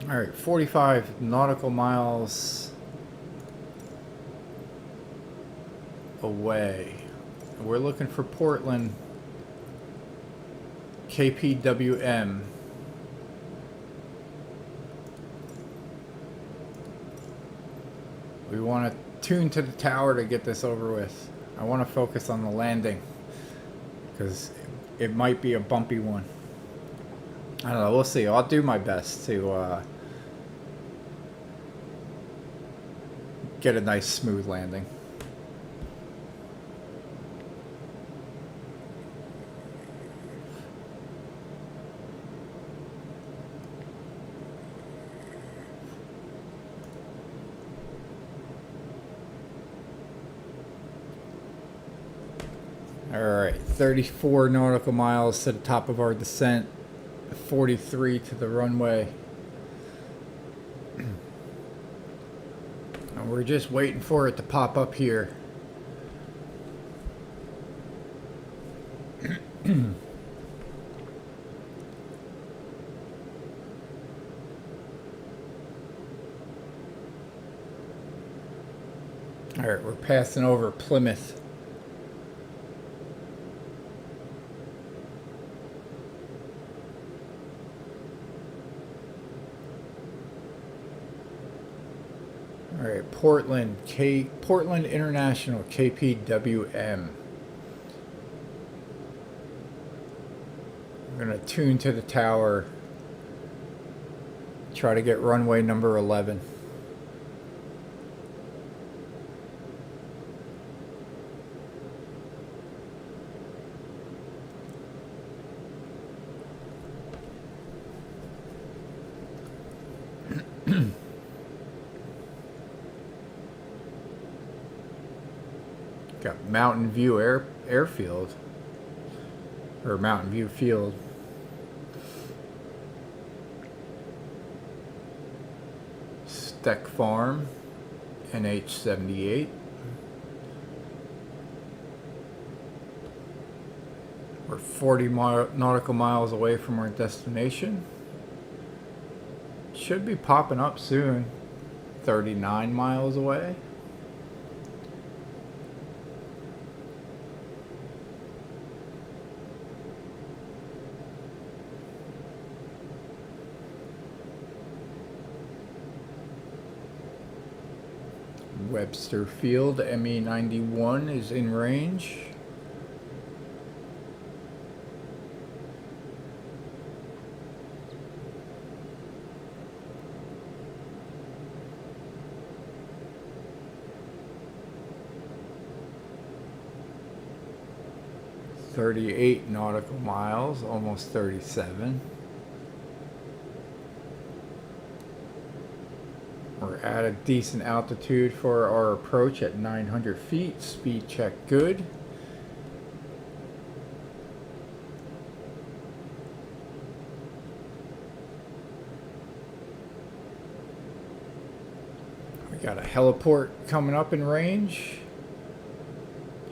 All right, 45 nautical miles away. We're looking for Portland, KPWM. We want to tune to the tower to get this over with. I want to focus on the landing because it might be a bumpy one. I don't know, we'll see. I'll do my best to get a nice smooth landing. Alright, 34 nautical miles to the top of our descent, 43 to the runway. And we're just waiting for it to pop up here. Alright, we're passing over Plymouth. All right, Portland International, KPWM. We're gonna tune to the tower. Try to get runway number 11. Got Mountain View Airfield, or Mountain View Field. Steck Farm, NH78. We're 40 nautical miles away from our destination. Should be popping up soon. 39 miles away. Webster Field, ME91 is in range. .38 nautical miles, almost 37. We're at a decent altitude for our approach at 900 feet. Speed check good. We got a heliport coming up in range.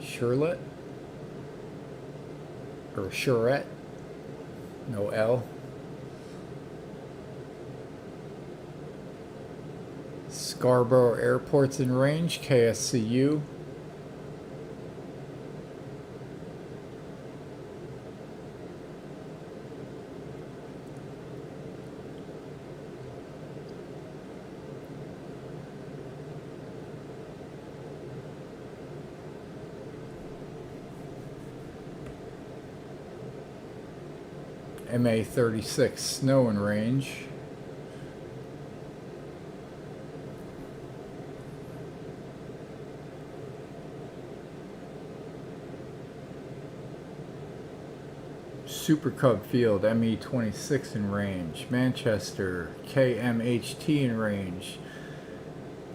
Charlotte. Or Charette. No L. Scarborough Airport's in range, KSCU. MA36 snow in range. Super Cub Field ME26 in range. Manchester KMHT in range.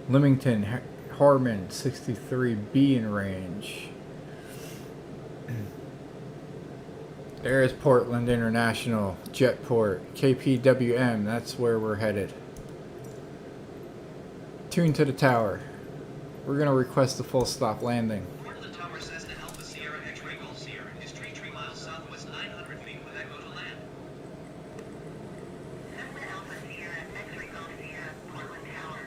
Leamington Harmon 63B in range. There's Portland International Jetport KPWM. That's where we're headed. Tune to the tower. We're going to request a full stop landing. Portland Tower Cessna Alpha Sierra X-Ray Golf Sierra is 3 miles southwest 900 feet with Echo to land. Cessna Alpha Sierra X-Ray Golf Sierra, Portland Tower.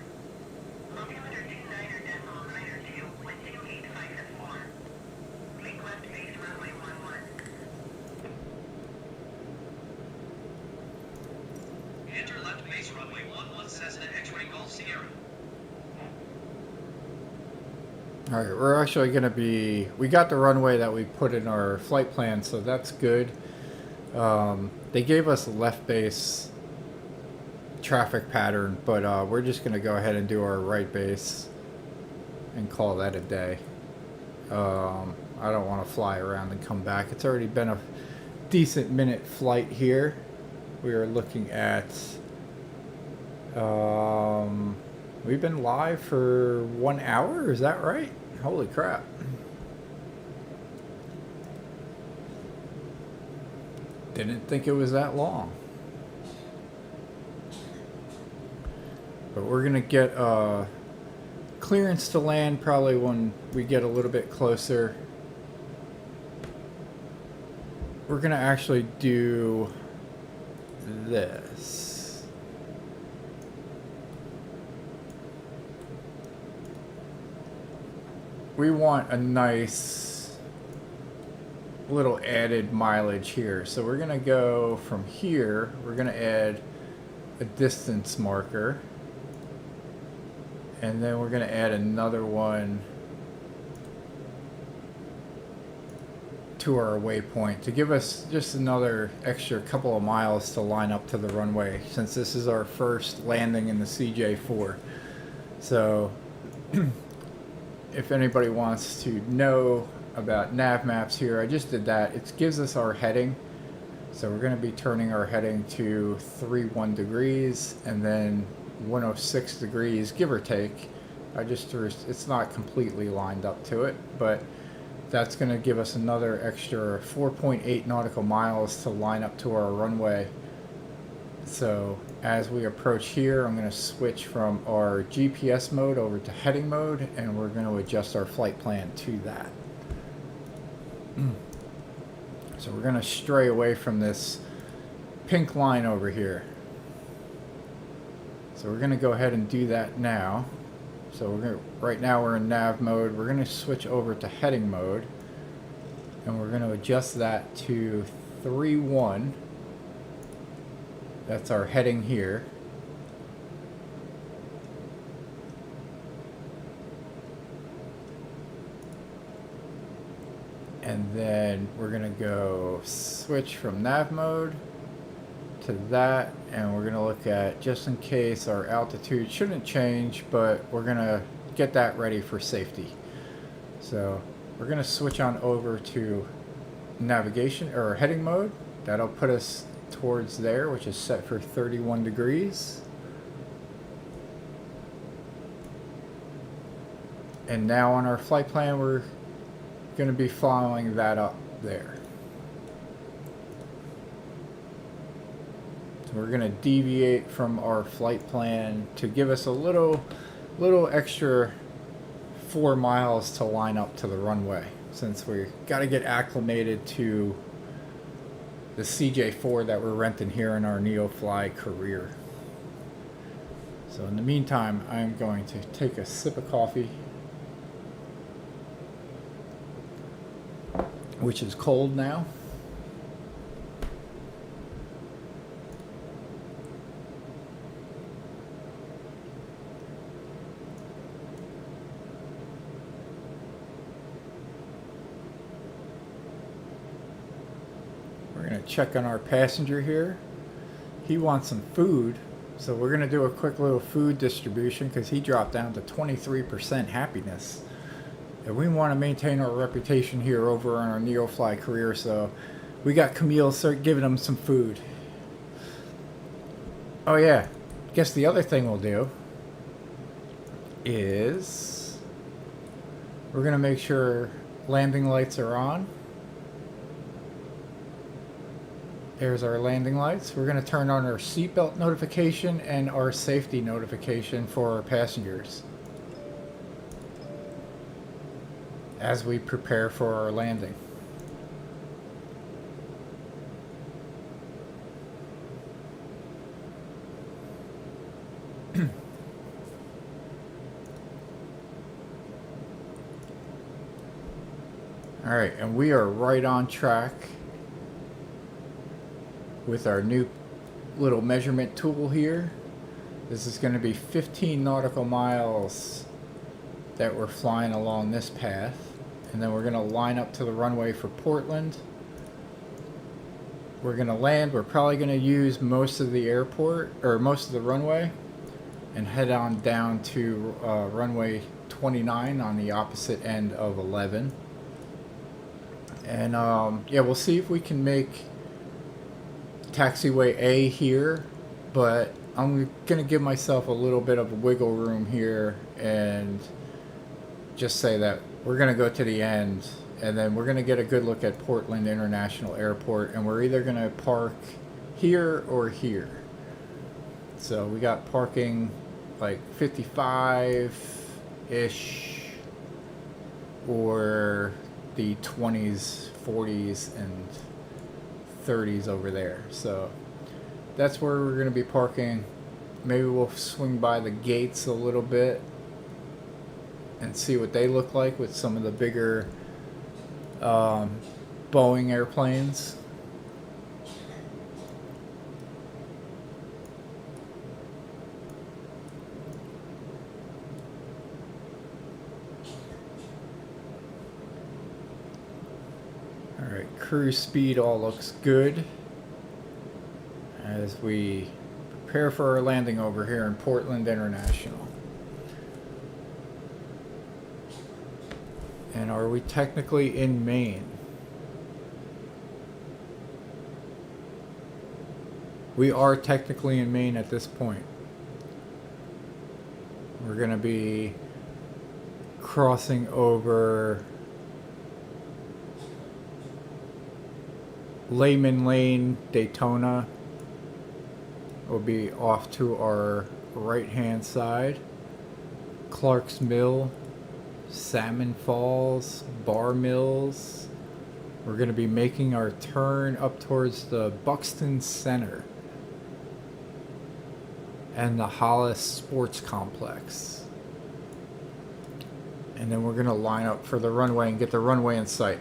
Altimeter 29.902 with 285 at 4. Make left base runway 11. Enter left base runway 11 Cessna X-Ray Golf Sierra. Alright, we're actually going to be... We got the runway that we put in our flight plan, so that's good. They gave us a left base traffic pattern, but we're just going to go ahead and do our right base and call that a day. I don't want to fly around and come back. It's already been a decent minute flight here. We are looking at... we've been live for 1 hour, is that right? Holy crap. Didn't think it was that long. But we're going to get clearance to land probably when we get a little bit closer. We're going to actually do this. We want a nice little added mileage here. So we're going to go from here. We're going to add a distance marker. And then we're going to add another one to our waypoint to give us just another extra couple of miles to line up to the runway, since this is our first landing in the CJ4. So if anybody wants to know about nav maps here, I just did that. It gives us our heading. So we're going to be turning our heading to 31 degrees and then 106 degrees, give or take. I just threw, it's not completely lined up to it, but that's going to give us another extra 4.8 nautical miles to line up to our runway. So as we approach here, I'm going to switch from our GPS mode over to heading mode, and we're going to adjust our flight plan to that. So we're going to stray away from this pink line over here. So we're going to go ahead and do that now. So we're going to, right now we're in nav mode. We're going to switch over to heading mode, and we're going to adjust that to 3-1. That's our heading here. And then we're going to go switch from nav mode to that, and we're going to look at, just in case our altitude shouldn't change, but we're going to get that ready for safety. So we're going to switch on over to navigation or heading mode. That'll put us towards there, which is set for 31 degrees. And now on our flight plan, we're going to be following that up there. So we're going to deviate from our flight plan to give us a little extra 4 miles to line up to the runway, since we got to get acclimated to the CJ4 that we're renting here in our NEOFLY Career. So in the meantime, I'm going to take a sip of coffee, which is cold now. We're going to check on our passenger here. He wants some food, so we're going to do a quick little food distribution because he dropped down to 23% happiness. And we want to maintain our reputation here over on our NeoFly Career, so we got Camille start giving him some food. Oh yeah, guess the other thing we'll do is we're going to make sure landing lights are on. There's our landing lights. We're going to turn on our seatbelt notification and our safety notification for our passengers as we prepare for our landing. All right, and we are right on track with our new little measurement tool here. This is going to be 15 nautical miles that we're flying along this path, and then we're going to line up to the runway for Portland. We're going to land. We're probably going to use most of the airport, or most of the runway, and head on down to runway 29 on the opposite end of 11. And yeah, we'll see if we can make taxiway A here, but I'm gonna give myself a little bit of wiggle room here and just say that we're gonna go to the end, and then we're gonna get a good look at Portland International Airport, and we're either gonna park here or here. So we got parking like 55-ish, or the 20s, 40s, and 30s over there. So that's where we're going to be parking. Maybe we'll swing by the gates a little bit and see what they look like with some of the bigger Boeing airplanes. Alright, cruise speed all looks good as we prepare for our landing over here in Portland International. And are we technically in Maine? We are technically in Maine at this point. We're going to be crossing over Lehman Lane, Daytona. Will be off to our right hand side. Clark's Mill, Salmon Falls, Bar Mills. We're going to be making our turn up towards the Buxton Center and the Hollis Sports Complex. And then we're going to line up for the runway and get the runway in sight.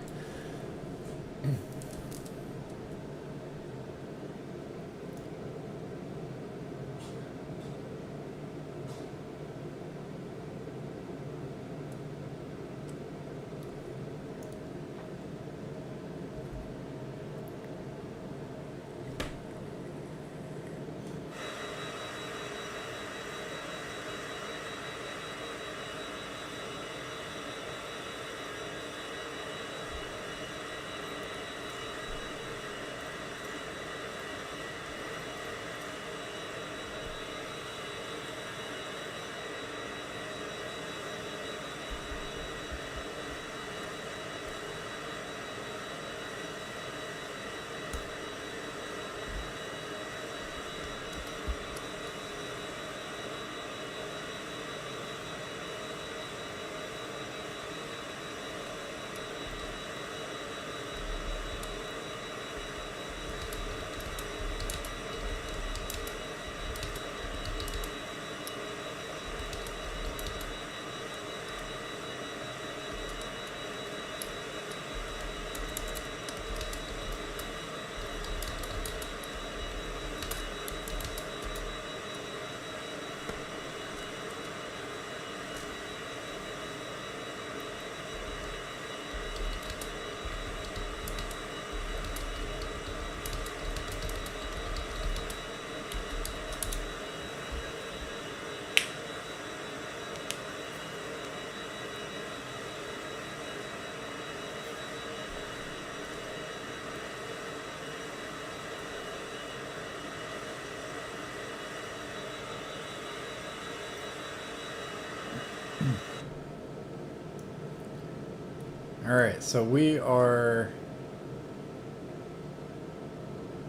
Alright, so we are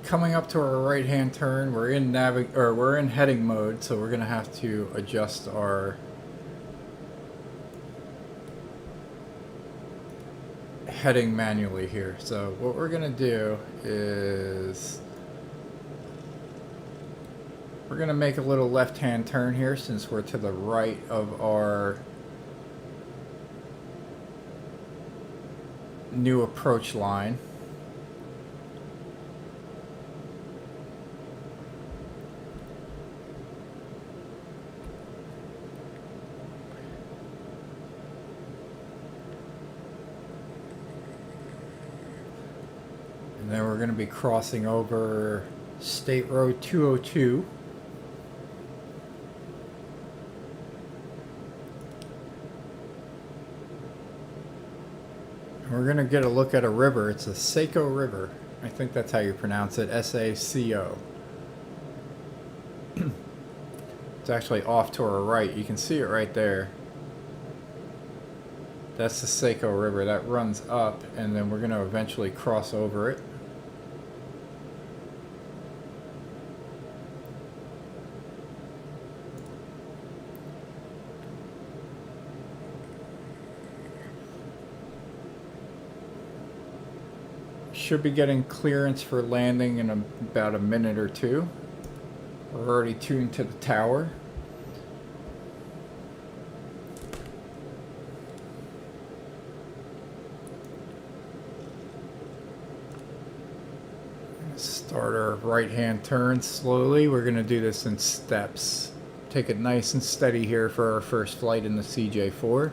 coming up to our right hand turn. We're in we're in heading mode, so we're gonna have to adjust our heading manually here. So what we're gonna do is we're gonna make a little left hand turn here since we're to the right of our new approach line. And then we're going to be crossing over State Road 202. We're going to get a look at a river. It's the Saco River. I think that's how you pronounce it. S-A-C-O. It's actually off to our right. You can see it right there. That's the Saco River. That runs up, and then we're going to eventually cross over it. Should be getting clearance for landing in about a minute or two. We're already tuned to the tower. Start our right hand turn slowly. We're going to do this in steps. Take it nice and steady here for our first flight in the CJ4.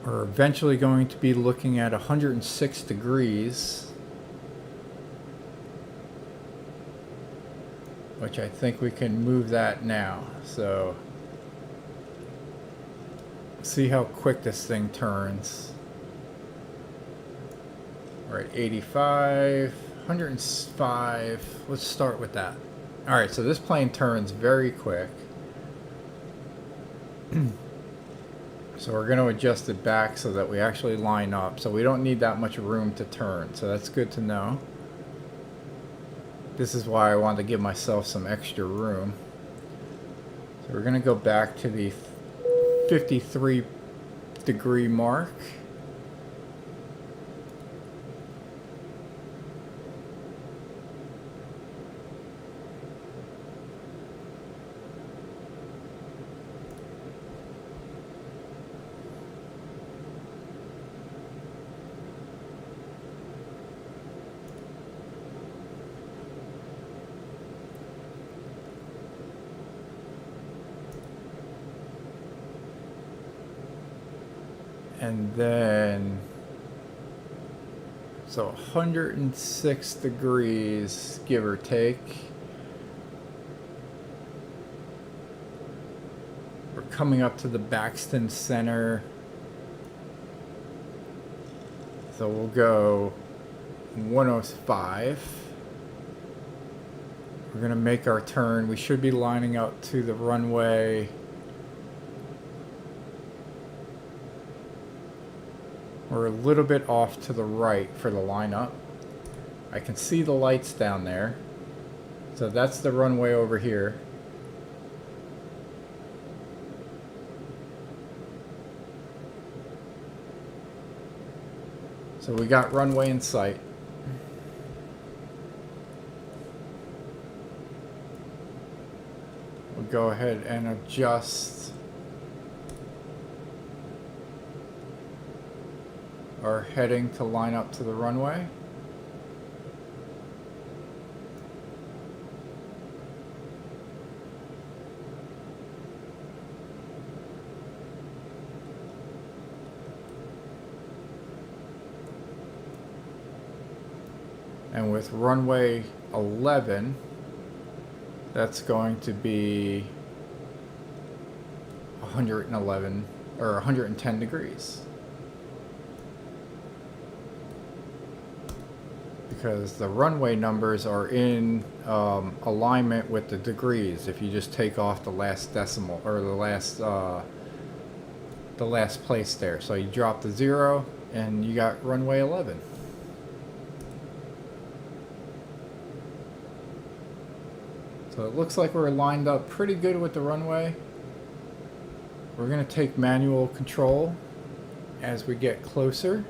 We're eventually going to be looking at 106 degrees, which I think we can move that now. So see how quick this thing turns. We're at 85, 105. Let's start with that. All right, so this plane turns very quick. So we're going to adjust it back so that we actually line up. So we don't need that much room to turn. So that's good to know. This is why I wanted to give myself some extra room. So we're going to go back to the 53 degree mark. And then, so 106 degrees, give or take. We're coming up to the Baxton Center. So we'll go 105. We're going to make our turn. We should be lining up to the runway. We're a little bit off to the right for the lineup. I can see the lights down there. So that's the runway over here. So we got runway in sight. We'll go ahead and adjust our heading to line up to the runway. And with runway 11, that's going to be 111 or 110 degrees. because the runway numbers are in alignment with the degrees. If you just take off the last decimal or the last place there, so you drop the 0 and you got runway 11. So it looks like we're lined up pretty good with the runway. We're going to take manual control as we get closer.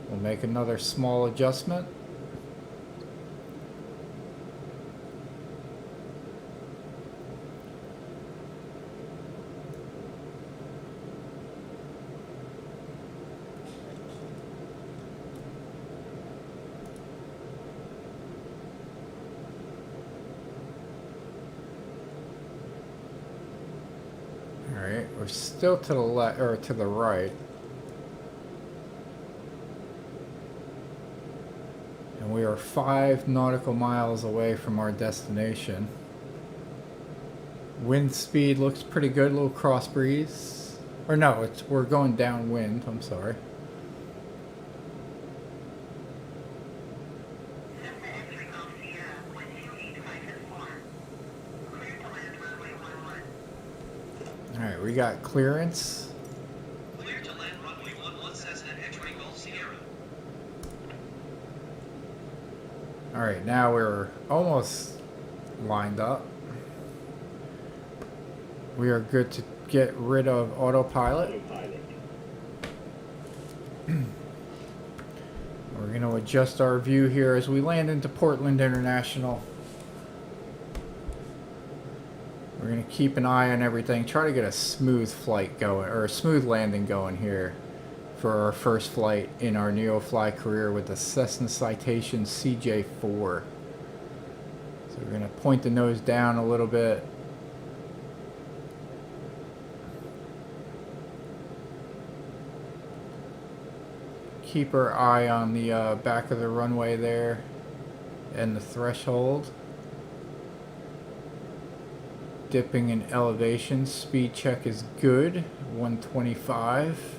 We'll make another small adjustment. Alright, we're still to the left or to the right. And we are 5 nautical miles away from our destination. Wind speed looks pretty good, a little cross breeze. Or no, we're going downwind, I'm sorry. Cessna entering Mount Sierra, wind 285 Clear to land runway 11. Alright, we got clearance. Clear to land runway 11 Cessna entering Gulf Sierra. Alright, now we're almost lined up. We are good to get rid of autopilot. Autopilot. We're going to adjust our view here as we land into Portland International. We're going to keep an eye on everything, try to get a smooth flight going, or a smooth landing going here for our first flight in our NeoFly career with the Cessna Citation CJ4. So we're going to point the nose down a little bit. Keep our eye on the back of the runway there and the threshold. Dipping in elevation. Speed check is good. 125.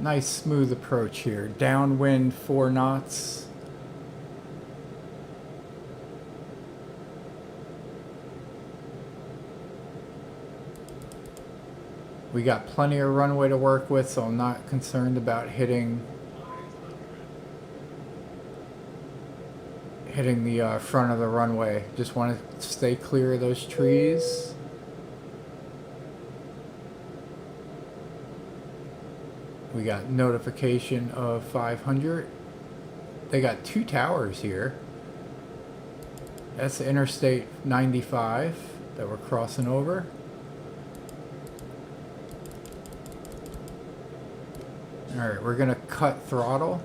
Nice smooth approach here. Downwind 4 knots. We got plenty of runway to work with, so I'm not concerned about hitting the front of the runway. Just want to stay clear of those trees. We got notification of 500. They got 2 towers here. That's Interstate 95 that we're crossing over. Alright, we're gonna cut throttle.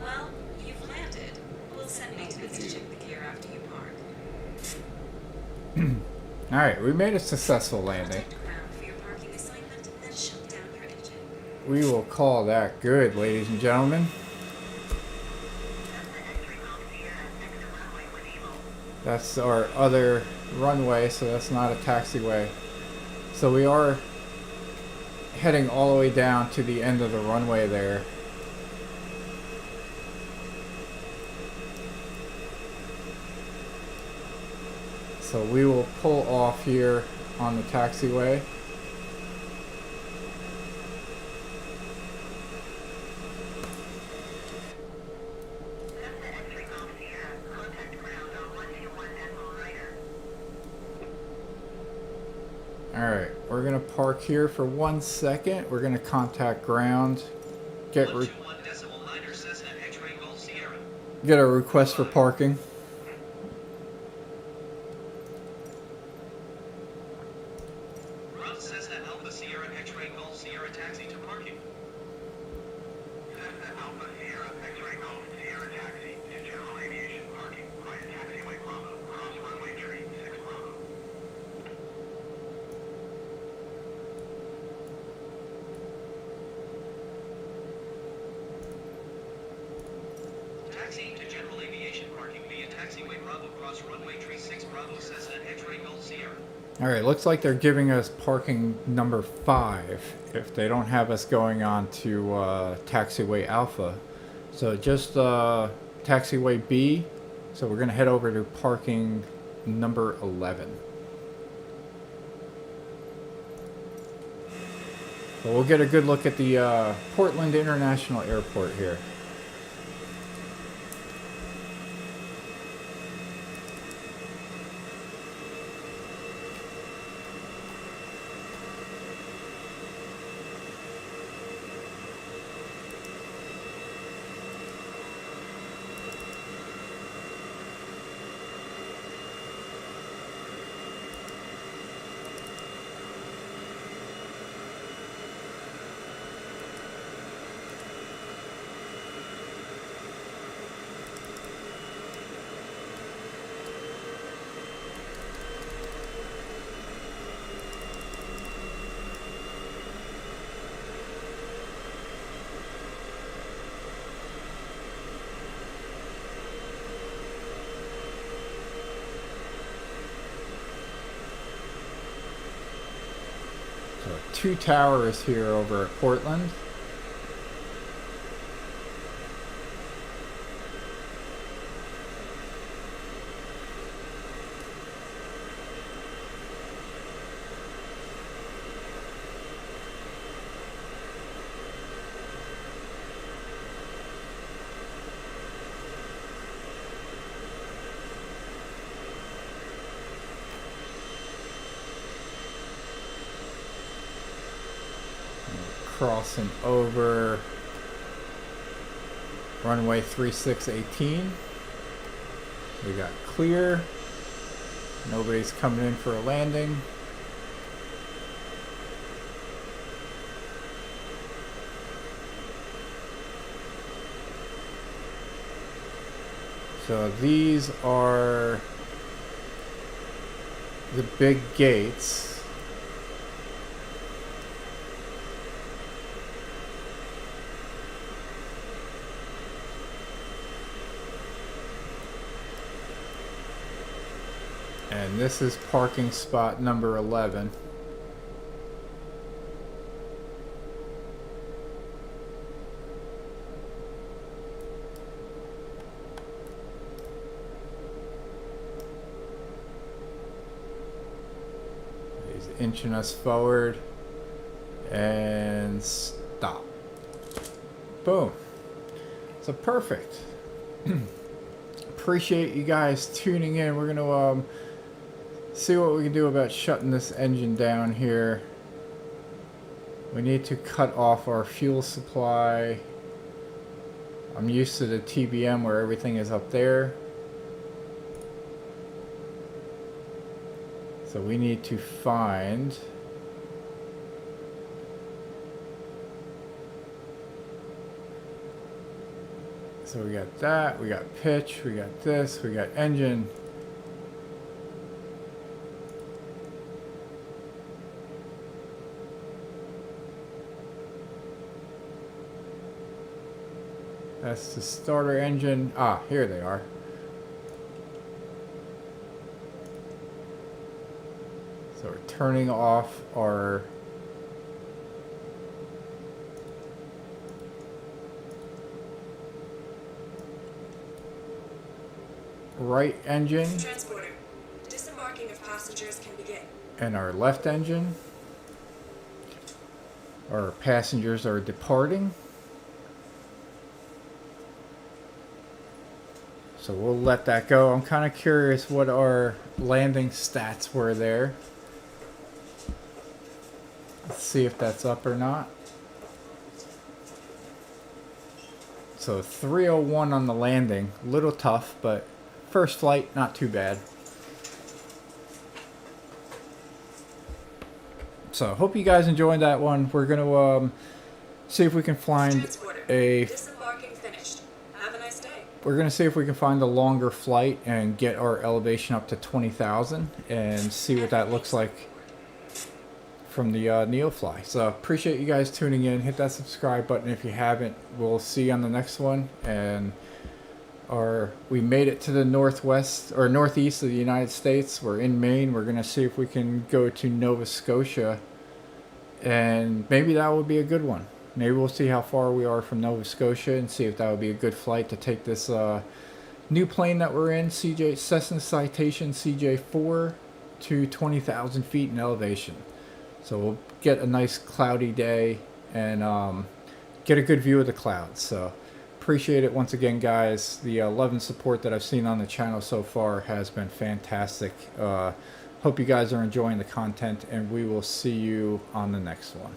Well, you've landed. We'll send maintenance to check the gear after you park. Alright, we made a successful landing. Contact ground for your parking assignment, then shut down your engine. We will call that good, ladies and gentlemen. Cessna entering Mount Sierra, exit runway with Evo. That's our other runway, so that's not a taxiway. So we are heading all the way down to the end of the runway there. So we will pull off here on the taxiway. Cessna entering Mount Sierra, contact ground on 121 Admiral Ryder. Alright, we're going to park here for 1 second. We're going to contact ground. Get a request for parking. Cessna Alpha Sierra X-Ray Golf Sierra parking. Cessna Alpha Sierra X-Ray Golf Sierra Taxi to general aviation parking via taxiway Bravo, cross runway tree 6 Bravo. Taxi to general aviation parking via taxiway Bravo, cross runway tree 6 Bravo, Cessna X-Ray Golf Sierra. All right, looks like they're giving us parking number 5 if they don't have us going on to taxiway Alpha. So just taxiway B. So we're gonna head over to parking number 11. But we'll get a good look at the Portland International Airport here. So 2 towers here over at Portland. Crossing over runway 3618. We got clear. Nobody's coming in for a landing. So these are the big gates. And this is parking spot number 11. He's inching us forward and stop. Boom. So perfect. Appreciate you guys tuning in. We're gonna see what we can do about shutting this engine down here. We need to cut off our fuel supply. I'm used to the TBM where everything is up there. So we need to find so we got that, we got pitch, we got this, we got engine. That's the starter engine. Ah, here they are. So we're turning off our right engine. Transporter. Disembarking of passengers can begin. And our left engine. Our passengers are departing. So we'll let that go. I'm kind of curious what our landing stats were there. Let's see if that's up or not. So 301 on the landing. A little tough, but first flight, not too bad. So hope you guys enjoyed that one. We're going to see if we can find Transporter. a. Disembarking finished. Have a nice day. We're gonna see if we can find a longer flight and get our elevation up to 20,000 and see what that looks like from the NeoFly. So appreciate you guys tuning in. Hit that subscribe button if you haven't. We'll see you on the next one. And we made it to the northwest or northeast of the United States. We're in Maine. We're gonna see if we can go to Nova Scotia, and maybe that would be a good one. Maybe we'll see how far we are from Nova Scotia and see if that would be a good flight to take this new plane that we're in, Cessna Citation CJ4, to 20,000 feet in elevation. So we'll get a nice cloudy day and get a good view of the clouds. So appreciate it once again, guys. The love and support that I've seen on the channel so far has been fantastic. Hope you guys are enjoying the content, and we will see you on the next one.